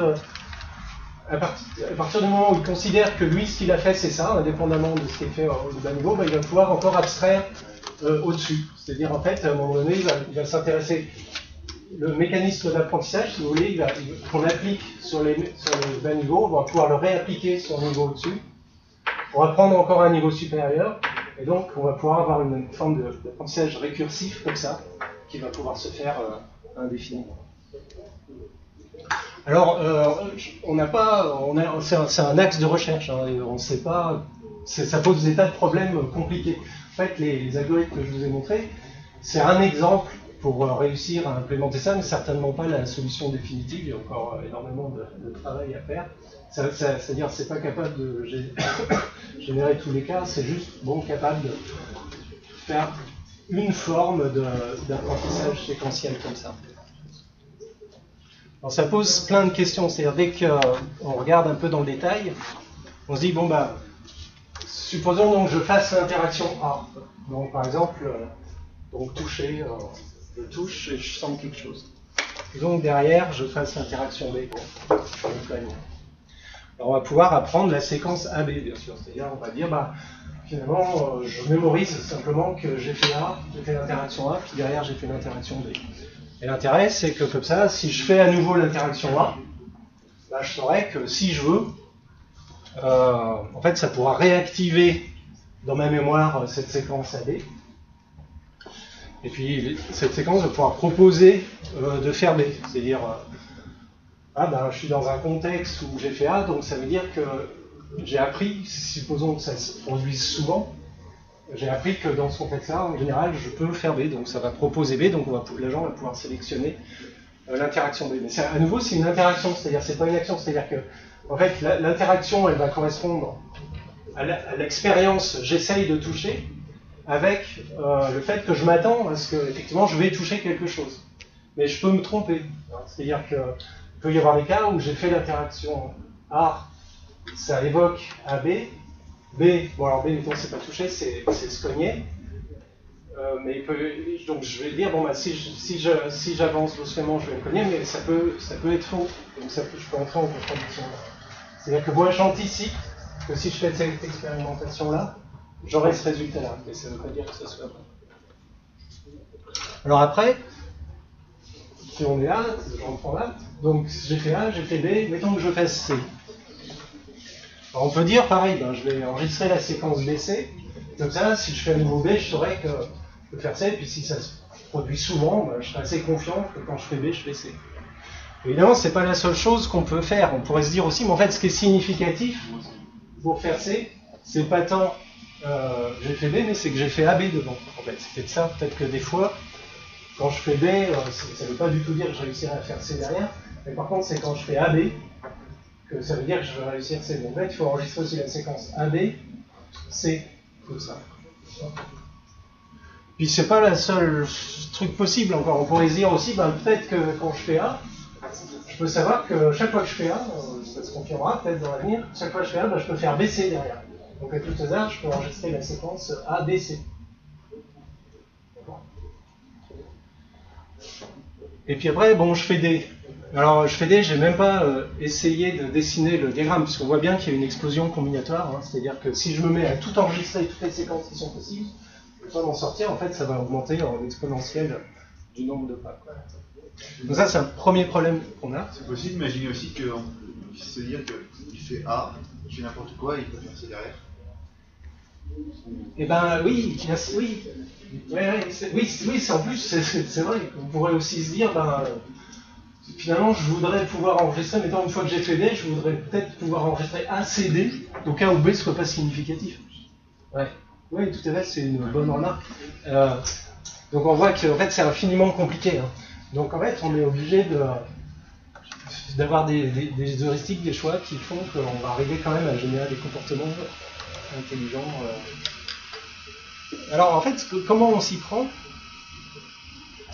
moment où il considère que lui, ce qu'il a fait, c'est ça, indépendamment de ce qui est fait au bas niveau, il va pouvoir encore abstraire au-dessus. C'est-à-dire, en fait, à un moment donné, il va s'intéresser. Le mécanisme d'apprentissage, si vous voulez, qu'on applique sur les bas niveaux, on va pouvoir le réappliquer sur le niveau au-dessus, pour apprendre encore un niveau supérieur. Et donc, on va pouvoir avoir une forme d'apprentissage récursif, comme ça, qui va pouvoir se faire indéfiniment. Alors, c'est un axe de recherche, et on ne sait pas, ça pose des tas de problèmes compliqués. En fait, les algorithmes que je vous ai montrés, c'est un exemple pour réussir à implémenter ça, mais certainement pas la solution définitive. Il y a encore énormément de travail à faire. C'est-à-dire, c'est pas capable de générer tous les cas, c'est juste capable de faire une forme d'apprentissage séquentiel comme ça. Alors ça pose plein de questions, c'est-à-dire dès qu'on regarde un peu dans le détail, on se dit, supposons donc que je fasse l'interaction A. Donc par exemple, toucher, je touche et je sens quelque chose. Et donc derrière, je fasse l'interaction B. Alors on va pouvoir apprendre la séquence AB, bien sûr. C'est-à-dire on va dire, finalement, je mémorise simplement que j'ai fait A, j'ai fait l'interaction A, puis derrière j'ai fait l'interaction B. Et l'intérêt, c'est que comme ça, si je fais à nouveau l'interaction A, je saurai que si je veux, en fait, ça pourra réactiver dans ma mémoire cette séquence AB. Et puis, cette séquence va pouvoir proposer de faire B. C'est-à-dire, je suis dans un contexte où j'ai fait A, donc ça veut dire que j'ai appris, supposons que ça se produise souvent, j'ai appris que dans ce contexte-là, en général, je peux faire B, donc ça va proposer B, donc l'agent va pouvoir sélectionner l'interaction B. Mais à nouveau, c'est une interaction, c'est-à-dire c'est pas une action, c'est-à-dire que en fait, l'interaction, elle va correspondre à l'expérience j'essaye de toucher, avec le fait que je m'attends à ce que, effectivement, je vais toucher quelque chose. Mais je peux me tromper. C'est-à-dire qu'il peut y avoir des cas où j'ai fait l'interaction A, ça évoque AB, B, bon alors B, mettons, c'est pas touché, c'est se cogner. Mais donc je vais dire, bon bah si j'avance doucement, je vais me cogner, mais ça peut être faux. Donc je peux entrer en contradiction. C'est-à-dire que moi j'anticipe que si je fais cette expérimentation-là, j'aurai ce résultat-là. Mais ça ne veut pas dire que ça soit vrai. Alors après, si on est là, je reprends là, donc j'ai fait A, j'ai fait B, mettons que je fasse C. Alors on peut dire pareil, ben, je vais enregistrer la séquence BC, comme ça, si je fais un nouveau B, je saurai que je peux faire C, et puis si ça se produit souvent, ben, je serai assez confiant que quand je fais B, je fais C. Évidemment, c'est pas la seule chose qu'on peut faire. On pourrait se dire aussi, mais en fait, ce qui est significatif pour faire C, c'est pas tant j'ai fait B, mais c'est que j'ai fait AB devant. En fait, c'est peut-être ça, peut-être que des fois, quand je fais B, ça ne veut pas du tout dire que je réussirai à faire C derrière, mais par contre, c'est quand je fais AB que ça veut dire que je vais réussir C. Donc en fait, il faut enregistrer aussi la séquence AB, C, comme ça. Puis c'est pas la seule truc possible encore. On pourrait se dire aussi, ben, peut-être que quand je fais A, je peux savoir que chaque fois que je fais A, ça se confirmera peut-être dans l'avenir, chaque fois que je fais A, ben, je peux faire BC derrière. Donc à tout hasard, je peux enregistrer la séquence ABC. Et puis après, bon, je fais D. Alors je fais D, j'ai même pas essayé de dessiner le diagramme, parce qu'on voit bien qu'il y a une explosion combinatoire, hein, c'est-à-dire que si je me mets à tout enregistrer, toutes les séquences qui sont possibles, je peux pas m'en sortir, en fait ça va augmenter en exponentielle du nombre de pas. Donc ça c'est un premier problème qu'on a. C'est possible d'imaginer aussi qu'on puisse se dire qu'il fait A, il fait n'importe quoi, il peut faire C derrière. Eh ben oui, oui. Oui, c'est en plus, c'est vrai. On pourrait aussi se dire, ben, finalement, je voudrais pouvoir enregistrer, mettons, une fois que j'ai fait D, je voudrais peut-être pouvoir enregistrer A, C, D, au cas où B ne soit pas significatif. Ouais. Oui, tout à fait, c'est une bonne remarque. Donc on voit que en fait, c'est infiniment compliqué. Hein. Donc en fait, on est obligé d'avoir des heuristiques, des choix qui font qu'on va arriver quand même à générer des comportements intelligents. Alors en fait, comment on s'y prend?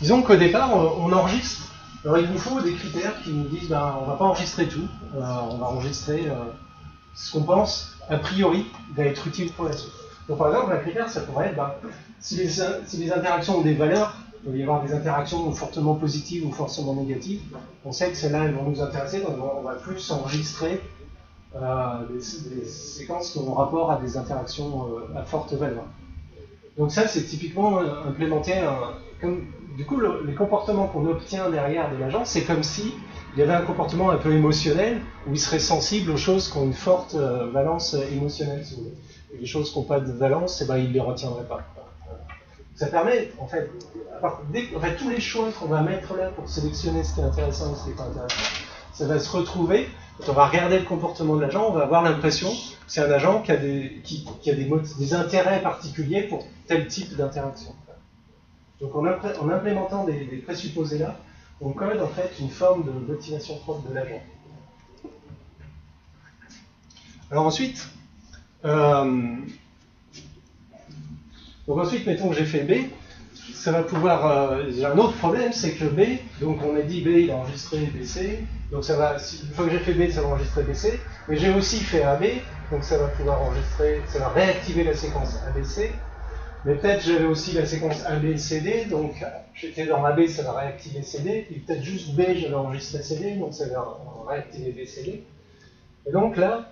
Disons qu'au départ, on enregistre. Alors il nous faut des critères qui nous disent ben, on ne va pas enregistrer tout, on va enregistrer ce qu'on pense a priori va être utile pour la suite. Donc par exemple, un critère, ça pourrait être ben, si les interactions ont des valeurs, il va y avoir des interactions fortement positives ou fortement négatives, on sait que celles-là elles vont nous intéresser, donc on va plus enregistrer des séquences qui ont rapport à des interactions à forte valeur. Donc ça, c'est typiquement implémenté comme du coup les comportements qu'on obtient derrière de l'agent, c'est comme si il y avait un comportement un peu émotionnel où il serait sensible aux choses qui ont une forte valence émotionnelle. Si vous voulez. Et les choses qui n'ont pas de valence, eh ben, il ne les retiendrait pas. Ça permet, en fait, tous les choix qu'on va mettre là pour sélectionner ce qui est intéressant et ce qui n'est pas intéressant, ça va se retrouver. Quand on va regarder le comportement de l'agent, on va avoir l'impression que c'est un agent qui a des intérêts particuliers pour tel type d'interaction. Donc en implémentant des présupposés là, on code en fait une forme de motivation propre de l'agent. Alors ensuite, mettons que j'ai fait B, ça va pouvoir. J'ai un autre problème, c'est que B, donc on a dit B, il a enregistré BC, donc ça va. Une fois que j'ai fait B, ça va enregistrer BC, mais j'ai aussi fait AB, donc ça va pouvoir enregistrer, ça va réactiver la séquence ABC. Mais peut-être j'avais aussi la séquence AB CD, donc j'étais dans AB, ça va réactiver CD, et peut-être juste B, j'avais enregistré CD, donc ça va réactiver BCD. Et donc là,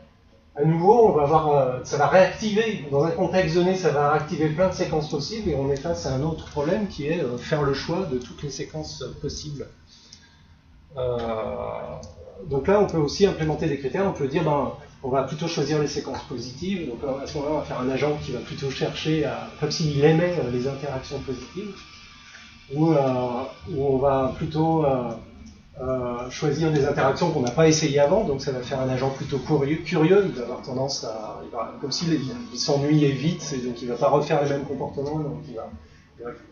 à nouveau, on va avoir, ça va réactiver, dans un contexte donné, ça va réactiver plein de séquences possibles, et on est face à un autre problème qui est faire le choix de toutes les séquences possibles. Donc là, on peut aussi implémenter des critères, on peut dire, ben, on va plutôt choisir les séquences positives, donc à ce moment-là, on va faire un agent qui va plutôt chercher, comme s'il aimait les interactions positives, ou on va plutôt choisir des interactions qu'on n'a pas essayées avant, donc ça va faire un agent plutôt curieux, il va avoir tendance à... comme s'il s'ennuyait vite, et donc il ne va pas refaire les mêmes comportements, donc il va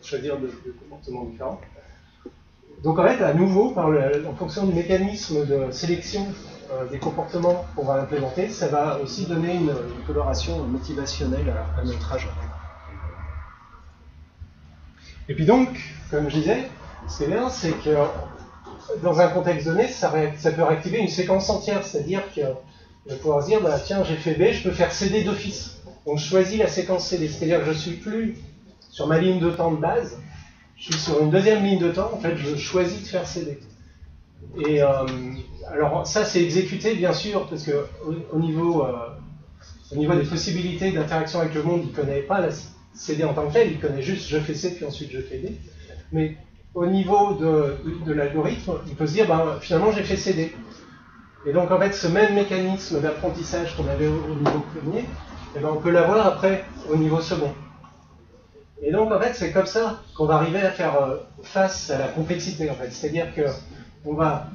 choisir de comportements différents. Donc en fait, à nouveau, en fonction du mécanisme de sélection des comportements qu'on va implémenter, ça va aussi donner une coloration motivationnelle à notre agent. Et puis donc, comme je disais, ce qui est bien, c'est que dans un contexte donné, ça peut réactiver une séquence entière, c'est-à-dire qu'il va pouvoir se dire, bah, tiens, j'ai fait B, je peux faire CD d'office. Donc je choisis la séquence CD, c'est-à-dire que je ne suis plus sur ma ligne de temps de base, je suis sur une deuxième ligne de temps, en fait, je choisis de faire CD. Et alors ça, c'est exécuté, bien sûr, parce que au niveau des possibilités d'interaction avec le monde, il ne connaît pas la CD en tant que tel, il connaît juste je fais C, puis ensuite je fais D. Mais au niveau de l'algorithme, il peut se dire, ben, finalement, j'ai fait CD. Et donc, en fait, ce même mécanisme d'apprentissage qu'on avait au niveau premier, eh ben, on peut l'avoir après au niveau second. Et donc, en fait, c'est comme ça qu'on va arriver à faire face à la complexité, en fait. C'est-à-dire qu'on va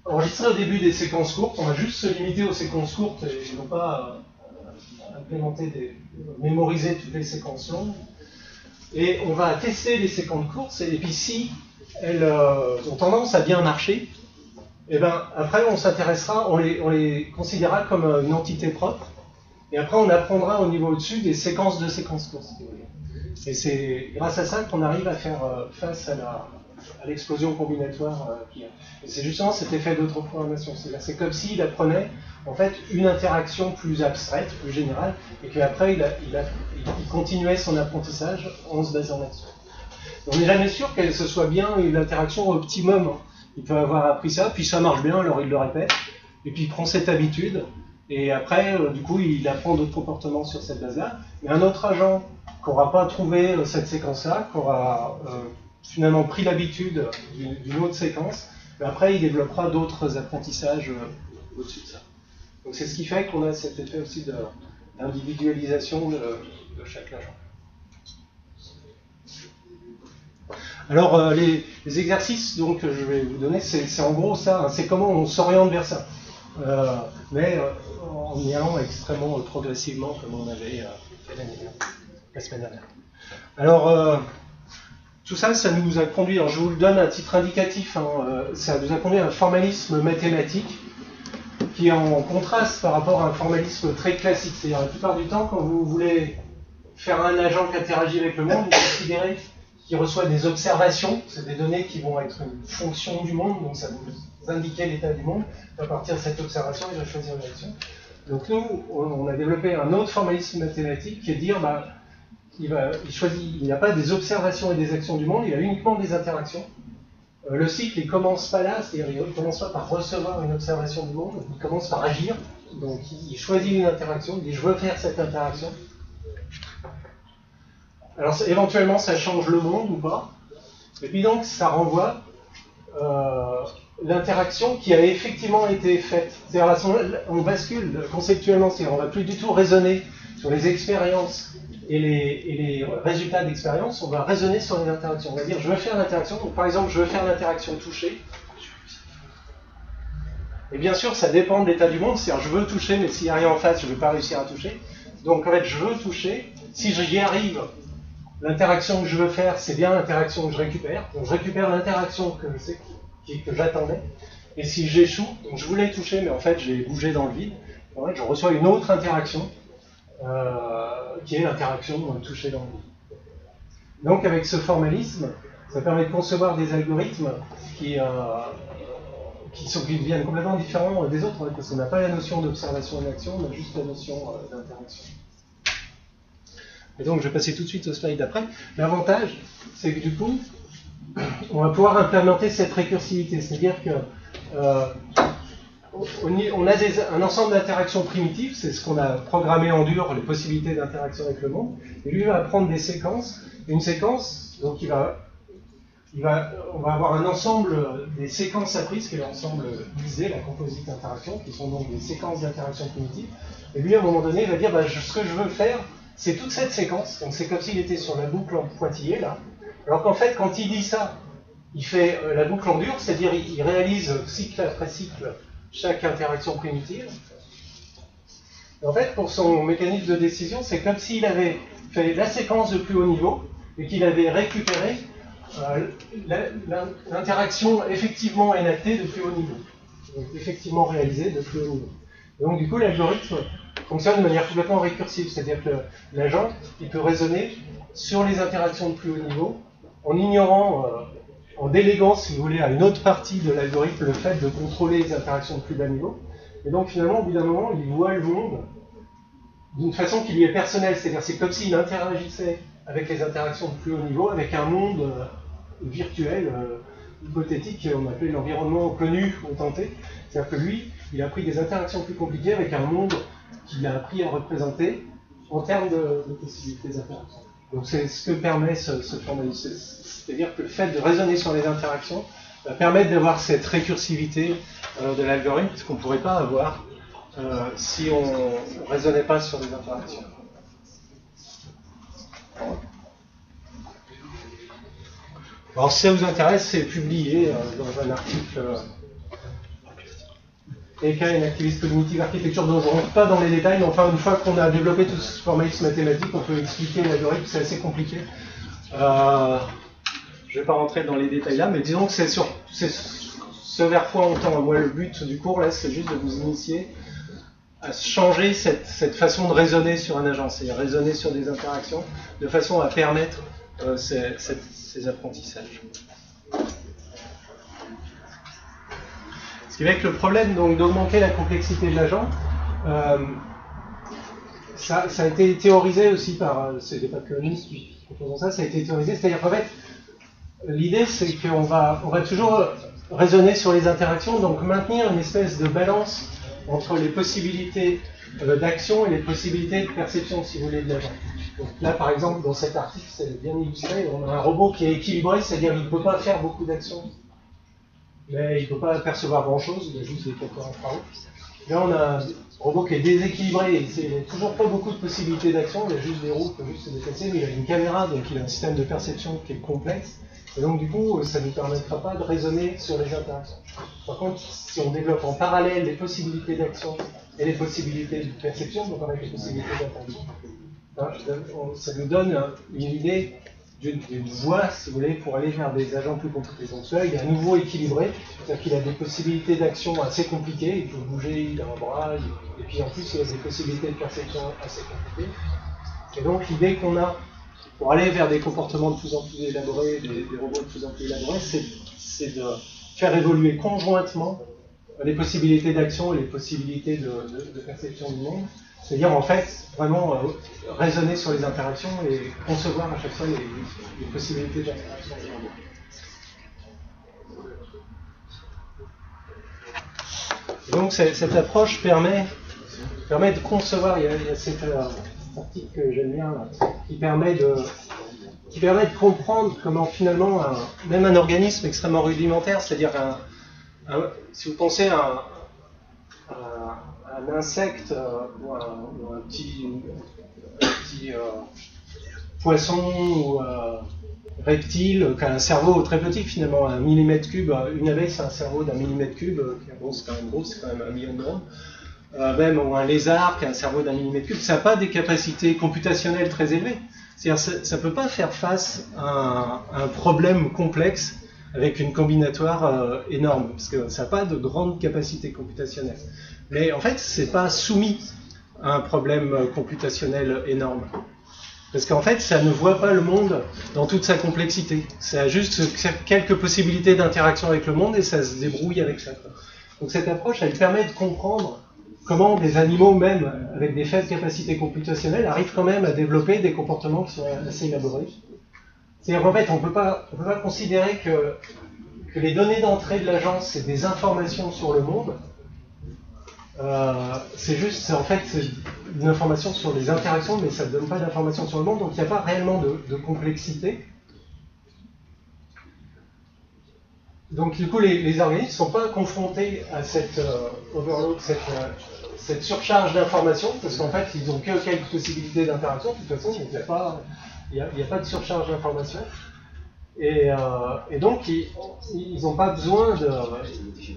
enregistrer au début des séquences courtes, on va juste se limiter aux séquences courtes et non pas mémoriser toutes les séquences longues. Et on va tester les séquences courtes, et puis si elles ont tendance à bien marcher, et ben après on s'intéressera, on les considérera comme une entité propre, et après on apprendra au niveau au-dessus des séquences de séquences courtes. Et c'est grâce à ça qu'on arrive à faire face à l'explosion combinatoire qu'il y a. Et c'est justement cet effet d'auto-programmation. C'est comme s'il apprenait en fait une interaction plus abstraite, plus générale, et qu'après il continuait son apprentissage en se basant là-dessus. On n'est jamais sûr que ce soit bien une interaction au optimum. Il peut avoir appris ça, puis ça marche bien, alors il le répète, et puis il prend cette habitude, et après, du coup, il apprend d'autres comportements sur cette base-là. Mais un autre agent qui n'aura pas trouvé cette séquence-là, qui aura finalement pris l'habitude d'une autre séquence, mais après, il développera d'autres apprentissages au-dessus de ça. Donc c'est ce qui fait qu'on a cet effet aussi d'individualisation de chaque agent. Alors les exercices donc, que je vais vous donner, c'est en gros ça, hein, c'est comment on s'oriente vers ça. Mais en y allant extrêmement progressivement comme on avait fait la semaine dernière. Alors tout ça, ça nous a conduit, alors je vous le donne à titre indicatif, hein, ça nous a conduit à un formalisme mathématique qui est en contraste par rapport à un formalisme très classique. C'est-à-dire la plupart du temps, quand vous voulez faire un agent qui interagit avec le monde, vous considérez qu'il reçoit des observations, c'est des données qui vont être une fonction du monde, donc ça va vous indiquer l'état du monde. À partir de cette observation, il va choisir une action. Donc nous, on a développé un autre formalisme mathématique qui est de dire, bah, il n'y a pas des observations et des actions du monde, il y a uniquement des interactions. Le cycle, il ne commence pas là, c'est-à-dire il ne commence pas par recevoir une observation du monde, il commence par agir. Donc il choisit une interaction, il dit je veux faire cette interaction. Alors éventuellement ça change le monde ou pas. Et puis donc ça renvoie l'interaction qui a effectivement été faite. C'est-à-dire à ce moment-là, on bascule conceptuellement, c'est-à-dire on ne va plus du tout raisonner sur les expériences et les résultats d'expérience, on va raisonner sur les interactions. On va dire, je veux faire l'interaction, donc par exemple, je veux faire l'interaction toucher. Et bien sûr, ça dépend de l'état du monde, c'est-à-dire, je veux toucher, mais s'il n'y a rien en face, je ne vais pas réussir à toucher. Donc, en fait, je veux toucher. Si j'y arrive, l'interaction que je veux faire, c'est bien l'interaction que je récupère. Donc, je récupère l'interaction que j'attendais. Et si j'échoue, donc je voulais toucher, mais en fait, j'ai bougé dans le vide. En fait, je reçois une autre interaction. Qui est l'interaction touchée dans le vide. Donc avec ce formalisme, ça permet de concevoir des algorithmes qui deviennent complètement différents des autres, parce qu'on n'a pas la notion d'observation et d'action, on a juste la notion d'interaction. Et donc je vais passer tout de suite au slide d'après. L'avantage, c'est que du coup, on va pouvoir implémenter cette récursivité, c'est-à-dire que on a un ensemble d'interactions primitives, c'est ce qu'on a programmé en dur, les possibilités d'interaction avec le monde, et lui va prendre des séquences, une séquence, donc on va avoir un ensemble des séquences apprises, qui est l'ensemble lisé, la composite interaction, qui sont donc des séquences d'interaction primitives, et lui à un moment donné il va dire, ce que je veux faire, c'est toute cette séquence, donc c'est comme s'il était sur la boucle en pointillé là, alors qu'en fait quand il dit ça, il fait la boucle en dur, c'est-à-dire il réalise cycle après cycle chaque interaction primitive. Et en fait, pour son mécanisme de décision, c'est comme s'il avait fait la séquence de plus haut niveau et qu'il avait récupéré l'interaction effectivement énactée de plus haut niveau. Donc effectivement réalisée de plus haut niveau. Et donc du coup, l'algorithme fonctionne de manière complètement récursive, c'est-à-dire que l'agent, il peut raisonner sur les interactions de plus haut niveau en ignorant, en déléguant, si vous voulez, à une autre partie de l'algorithme le fait de contrôler les interactions de plus bas niveau. Et donc finalement, au bout d'un moment, il voit le monde d'une façon qui lui est personnelle, c'est-à-dire c'est comme s'il interagissait avec les interactions de plus haut niveau, avec un monde virtuel, hypothétique, qu'on appelait l'environnement connu ou tenté. C'est-à-dire que lui, il a pris des interactions plus compliquées avec un monde qu'il a appris à représenter en termes de possibilités d'interaction. Donc c'est ce que permet ce formalisme. C'est-à-dire que le fait de raisonner sur les interactions va permettre d'avoir cette récursivité de l'algorithme, ce qu'on ne pourrait pas avoir si on ne raisonnait pas sur les interactions. Alors si ça vous intéresse, c'est publié dans un article Eka, une activiste cognitive architecture, dont je ne rentre pas dans les détails, mais enfin une fois qu'on a développé tout ce formalisme mathématique, on peut expliquer l'algorithme, c'est assez compliqué. Je ne vais pas rentrer dans les détails là, mais disons que c'est ce vers quoi on tend. Moi, le but du cours là, c'est juste de vous initier à changer cette façon de raisonner sur un agent, c'est-à-dire raisonner sur des interactions, de façon à permettre ces apprentissages. Ce qui va être le problème donc d'augmenter la complexité de l'agent, ça a été théorisé aussi par, c'est pas que nous qui proposons ça, ça a été théorisé, c'est-à-dire qu'en fait, l'idée c'est qu'on va toujours raisonner sur les interactions, donc maintenir une espèce de balance entre les possibilités d'action et les possibilités de perception, si vous voulez, de l'agent. Donc là, par exemple, dans cet article, c'est bien illustré, on a un robot qui est équilibré, c'est-à-dire qu'il ne peut pas faire beaucoup d'actions, mais il ne peut pas percevoir grand-chose, il a juste des capteurs infrarouges. Là, on a un robot qui est déséquilibré, il n'a toujours pas beaucoup de possibilités d'action, il a juste des roues qui peuvent juste se déplacer, mais il a une caméra, donc il a un système de perception qui est complexe. Et donc du coup, ça ne nous permettra pas de raisonner sur les interactions. Par contre, si on développe en parallèle les possibilités d'action et les possibilités de perception, donc avec les possibilités d'interaction, ça nous donne une idée d'une voie, si vous voulez, pour aller vers des agents plus compliqués. Donc celui-là, il est à nouveau équilibré, c'est-à-dire qu'il a des possibilités d'action assez compliquées, il peut bouger, il a un bras, et puis en plus, il a des possibilités de perception assez compliquées. Et donc l'idée qu'on a pour aller vers des comportements de plus en plus élaborés, des robots de plus en plus élaborés, c'est de faire évoluer conjointement les possibilités d'action et les possibilités de perception du monde. C'est-à-dire, en fait, vraiment raisonner sur les interactions et concevoir à chaque fois les possibilités d'interaction du monde. Donc, cette approche permet de concevoir, il y a cette article que j'aime bien, là, qui permet de comprendre comment finalement même un organisme extrêmement rudimentaire, c'est-à-dire si vous pensez à un insecte ou un petit poisson ou reptile qui a un cerveau très petit finalement, 1 millimètre cube, une abeille c'est un cerveau d'1 millimètre cube, bon, c'est quand même gros, c'est quand même 1 million de neurones. Même un lézard qui a un cerveau d'1 millimètre cube, ça n'a pas des capacités computationnelles très élevées. C'est-à-dire ça ne peut pas faire face à un problème complexe avec une combinatoire énorme, parce que ça n'a pas de grande capacité computationnelle. Mais en fait, ce n'est pas soumis à un problème computationnel énorme. Parce qu'en fait, ça ne voit pas le monde dans toute sa complexité. Ça a juste quelques possibilités d'interaction avec le monde et ça se débrouille avec ça. Donc cette approche, elle permet de comprendre comment des animaux, même avec des faibles capacités computationnelles, arrivent quand même à développer des comportements qui sont assez élaborés. C'est-à-dire qu'en fait, on ne peut pas considérer que les données d'entrée de l'agence, c'est des informations sur le monde. C'est juste, en fait, c'est une information sur les interactions, mais ça ne donne pas d'informations sur le monde, donc il n'y a pas réellement de complexité. Donc du coup, les organismes ne sont pas confrontés à cette overload, cette surcharge d'informations, parce qu'en fait, ils n'ont que quelques possibilités d'interaction, de toute façon, donc il n'y a pas de surcharge d'informations. Et donc, ils n'ont pas besoin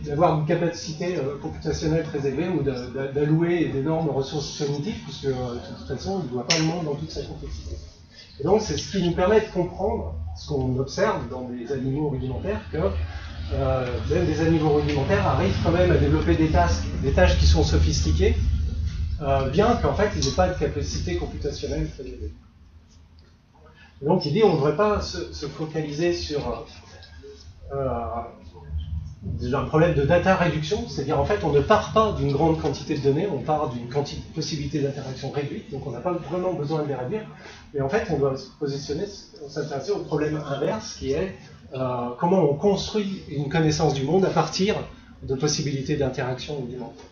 d'avoir une capacité computationnelle très élevée ou d'allouer d'énormes ressources cognitives, puisque de toute façon, ils ne voient pas le monde dans toute sa complexité. Et donc, c'est ce qui nous permet de comprendre ce qu'on observe dans des animaux rudimentaires, que même des animaux rudimentaires arrivent quand même à développer des tâches qui sont sophistiquées, bien qu'en fait, ils n'aient pas de capacité computationnelle très élevée. Donc il dit on ne devrait pas se focaliser sur un problème de data réduction, c'est-à-dire en fait on ne part pas d'une grande quantité de données, on part d'une possibilité d'interaction réduite, donc on n'a pas vraiment besoin de les réduire, mais en fait on doit se positionner, s'intéresser au problème inverse qui est comment on construit une connaissance du monde à partir de possibilités d'interaction rudimentaires.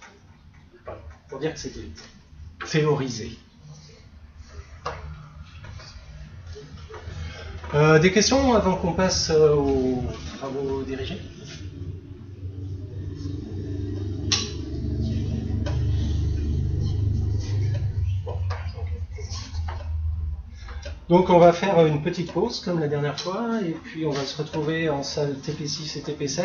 Voilà, pour dire que c'était théorisé. Des questions avant qu'on passe aux travaux dirigés? Donc on va faire une petite pause comme la dernière fois et puis on va se retrouver en salle TP6 et TP7.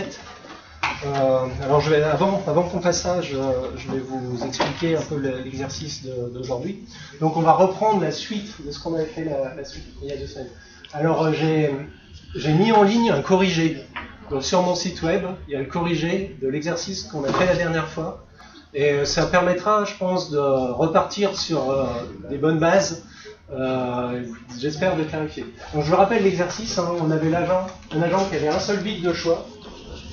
Alors avant qu'on fasse ça, je vais vous expliquer un peu l'exercice d'aujourd'hui. Donc on va reprendre la suite de ce qu'on avait fait la suite il y a 2 semaines. Alors j'ai mis en ligne un corrigé. Donc sur mon site web, il y a le corrigé de l'exercice qu'on a fait la dernière fois. Et ça permettra, je pense, de repartir sur des bonnes bases, j'espère, de clarifier. Donc je vous rappelle l'exercice, hein, on avait un agent qui avait un seul bit de choix,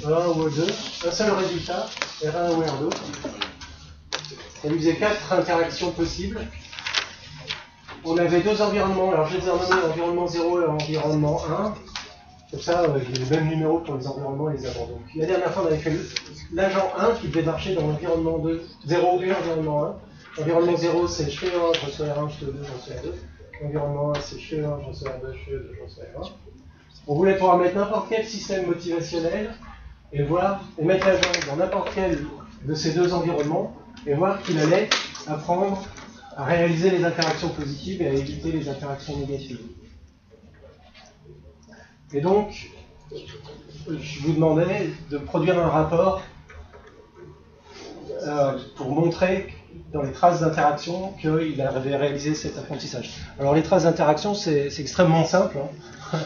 R1 ou R2, un seul résultat, R1 ou R2. Ça lui faisait 4 interactions possibles. On avait 2 environnements, alors je les ai renommés environnement 0 et environnement 1. Comme ça, j'ai les mêmes numéros pour les environnements et les abordons. Donc, la dernière fois, on avait fait l'agent 1 qui devait marcher dans l'environnement 0 et l'environnement 1. Environnement 0, c'est je fais 1, je reçois R1, je fais 2, je reçois R2. Environnement 1, c'est je fais 1, je reçois R2, je fais 2, je reçois R1. On voulait pouvoir mettre n'importe quel système motivationnel et mettre l'agent dans n'importe quel de ces 2 environnements et voir qu'il allait apprendre à réaliser les interactions positives et à éviter les interactions négatives. Et donc, je vous demandais de produire un rapport pour montrer dans les traces d'interaction qu'il avait réalisé cet apprentissage. Alors les traces d'interaction, c'est extrêmement simple. Hein.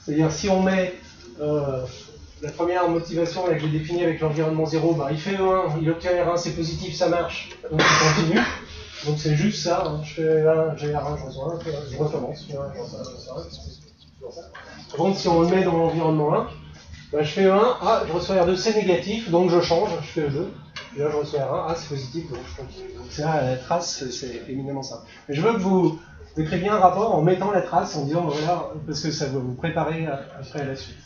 C'est-à-dire si on met la première motivation là, que j'ai définie avec l'environnement 0, il fait E1, il obtient R1, c'est positif, ça marche, donc il continue. Donc c'est juste ça, hein. Je fais R1, j'ai R1, je reçois 1, je recommence, je fais 1, je reçois 1, je reçois 1, c'est toujours ça. Par contre, si on le met dans l'environnement 1, je fais E1, je reçois R2, c'est négatif, donc je change, je fais E2, et là je reçois R1, c'est positif, donc je continue. Donc c'est là, la trace, c'est éminemment simple. Mais je veux que vous écriviez bien un rapport en mettant la trace, en disant, voilà, parce que ça va vous préparer après à la suite.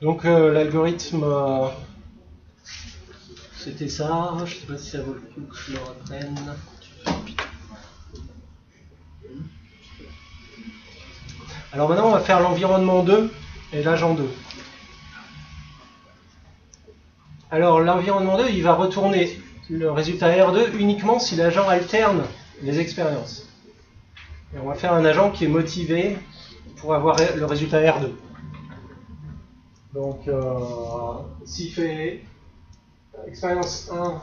Donc l'algorithme... c'était ça, je ne sais pas si ça vaut le coup que je le reprenne. Alors maintenant on va faire l'environnement 2 et l'agent 2. Alors l'environnement 2 il va retourner le résultat R2 uniquement si l'agent alterne les expériences. Et on va faire un agent qui est motivé pour avoir le résultat R2. Donc s'il fait expérience 1,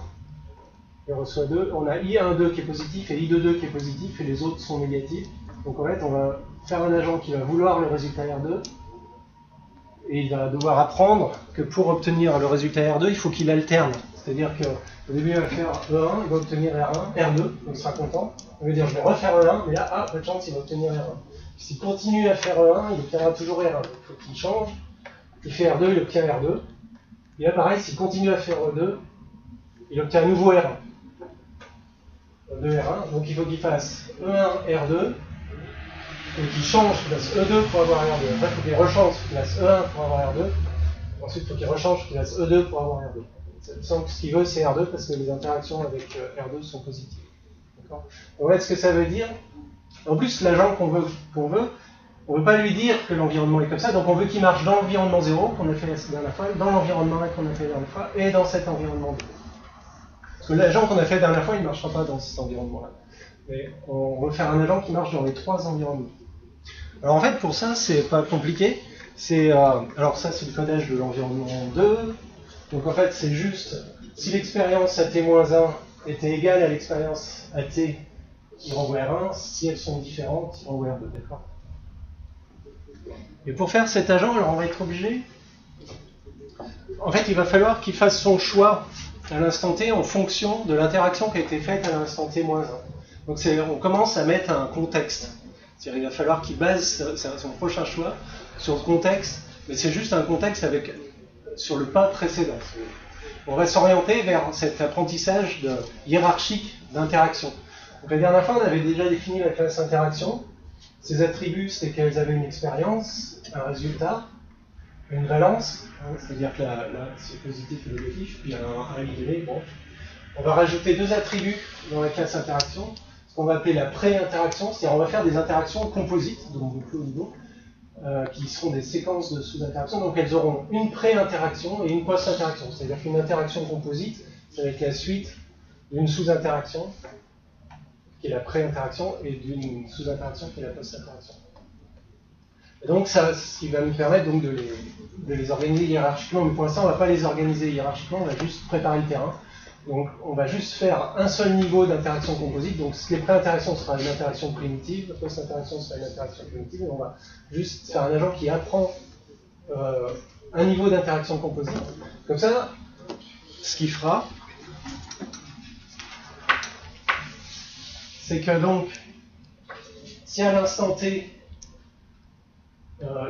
il reçoit 2. On a I1,2 qui est positif et I2,2 qui est positif et les autres sont négatifs. Donc en fait, on va faire un agent qui va vouloir le résultat R2 et il va devoir apprendre que pour obtenir le résultat R2, il faut qu'il alterne. C'est-à-dire qu'au début, il va faire E1, il va obtenir R1, R2, donc il sera content. Il va dire je vais refaire E1, mais là, pas de chance, il va obtenir R1. S'il continue à faire E1, il obtiendra toujours R1. Il faut qu'il change. Il fait R2, il obtient R2. Et là, pareil, s'il continue à faire E2, il obtient à nouveau R1. E2, R1. Donc il faut qu'il fasse E1, R2, et qu'il change, qu'il fasse E2 pour avoir R2. Après, il faut qu'il rechange, qu'il fasse E1 pour avoir R2. Ensuite, il faut qu'il rechange, qu'il fasse E2 pour avoir R2. Ce qu'il veut, c'est R2 parce que les interactions avec R2 sont positives. D'accord ? Donc là, ce que ça veut dire, en plus, l'agent qu'on veut, on ne veut pas lui dire que l'environnement est comme ça, donc on veut qu'il marche dans l'environnement 0 qu'on a fait la dernière fois, dans l'environnement 1 qu'on a fait la dernière fois, et dans cet environnement 2. Parce que l'agent qu'on a fait la dernière fois, il ne marchera pas dans cet environnement-là. Mais on veut faire un agent qui marche dans les 3 environnements. Alors en fait, pour ça, c'est pas compliqué. Alors ça, c'est le codage de l'environnement 2. Donc en fait, c'est juste, si l'expérience AT-1 était égale à l'expérience AT, il renvoie R1. Si elles sont différentes, il renvoie R2. D'accord ? Et pour faire cet agent, alors on va être obligé. En fait, il va falloir qu'il fasse son choix à l'instant T en fonction de l'interaction qui a été faite à l'instant T-1. Donc on commence à mettre un contexte. C'est-à-dire il va falloir qu'il base son prochain choix sur le contexte, mais c'est juste un contexte sur le pas précédent. On va s'orienter vers cet apprentissage hiérarchique d'interaction. Donc la dernière fois, on avait déjà défini la classe interaction. Ces attributs, c'était qu'elles avaient une expérience, un résultat, une valence, c'est-à-dire que là c'est positif et négatif, puis un libellé. Bon. On va rajouter 2 attributs dans la classe interaction, ce qu'on va appeler la pré-interaction, c'est-à-dire on va faire des interactions composites, donc de plus haut niveau, qui seront des séquences de sous-interactions. Donc elles auront une pré-interaction et une post-interaction, c'est-à-dire qu'une interaction composite, ça va être la suite d'une sous-interaction, qui est la pré-interaction, et d'une sous-interaction qui est la post-interaction. Et donc ça, ce qui va nous permettre donc de les organiser hiérarchiquement, mais pour l'instant on ne va pas les organiser hiérarchiquement, on va juste préparer le terrain. Donc on va juste faire un seul niveau d'interaction composite, donc les pré-interactions sera une interaction primitive, la post-interaction sera une interaction primitive, et on va juste faire un agent qui apprend un niveau d'interaction composite. Comme ça, ce qu'il fera, c'est que donc, si à l'instant T,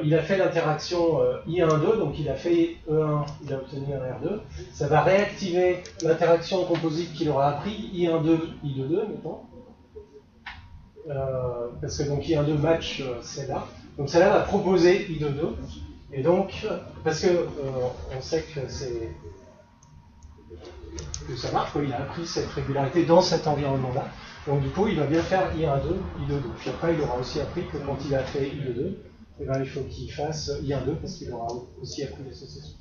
il a fait l'interaction I1-2, donc il a fait E1, il a obtenu un R2, ça va réactiver l'interaction composite qu'il aura appris, I1-2, I2-2, mettons, parce que donc I1-2 match celle-là, donc celle-là va proposer I2-2, et donc, parce que on sait que ça marche, il a appris cette régularité dans cet environnement-là, donc du coup il va bien faire I1-2, I2-2, puis après il aura aussi appris que quand il a fait I2-2, eh ben, il faut qu'il fasse I1-2 parce qu'il aura aussi appris l'association.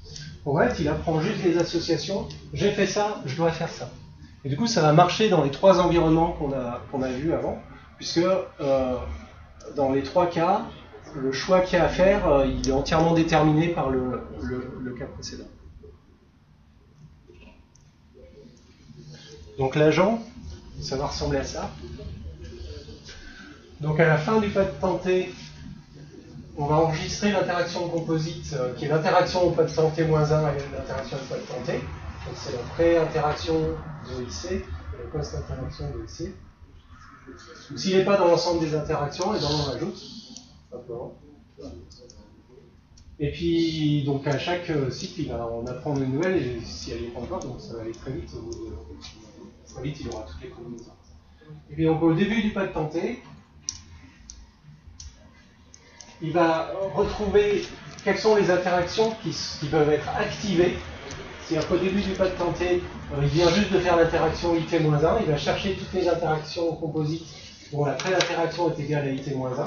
En fait, il apprend juste les associations. J'ai fait ça, je dois faire ça. Et du coup, ça va marcher dans les 3 environnements qu'on a vus avant, puisque dans les 3 cas, le choix qu'il y a à faire, il est entièrement déterminé par le cas précédent. Donc l'agent, ça va ressembler à ça. Donc à la fin du pas de tenté, on va enregistrer l'interaction composite, qui est l'interaction au pas de tenté -1 et l'interaction au pas de tenté. Donc c'est la pré-interaction de IC et la post-interaction de IC. Donc s'il n'est pas dans l'ensemble des interactions, et ben on l'ajoute, simplement. Et puis, donc à chaque cycle, il va en apprendre une nouvelle, et si elle n'est pas encore, donc ça va aller très vite. Très vite, il aura toutes les combinaisons. Et puis donc au début du pas de tenté, il va retrouver quelles sont les interactions qui peuvent être activées. C'est-à-dire qu'au début du pas de tenté, il vient juste de faire l'interaction IT-1, il va chercher toutes les interactions composites dont la pré-interaction est égale à IT-1.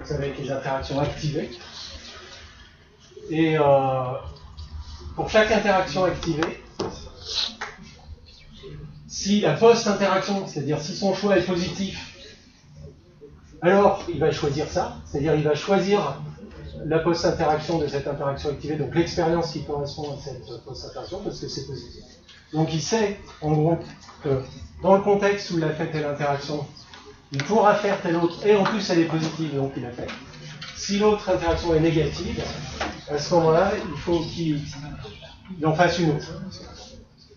Ça va être les interactions activées. Et pour chaque interaction activée, si la post-interaction, c'est-à-dire si son choix est positif, alors il va choisir ça, c'est-à-dire il va choisir la post-interaction de cette interaction activée, donc l'expérience qui correspond à cette post-interaction, parce que c'est positif. Donc il sait, en gros, que dans le contexte où il a fait telle interaction, il pourra faire telle autre, et en plus elle est positive, donc il a fait. Si l'autre interaction est négative, à ce moment-là, il faut qu'il en fasse une autre.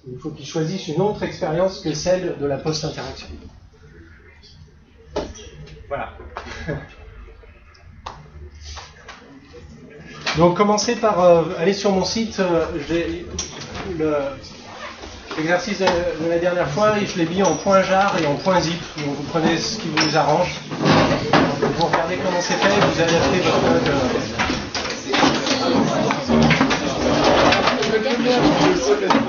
Il faut qu'il choisisse une autre expérience que celle de la post-interaction. Voilà. Donc commencez par aller sur mon site, j'ai l'exercice de la dernière fois et je l'ai mis en .jar et en .zip, donc vous prenez ce qui vous arrange, vous regardez comment c'est fait, vous adaptez votre code.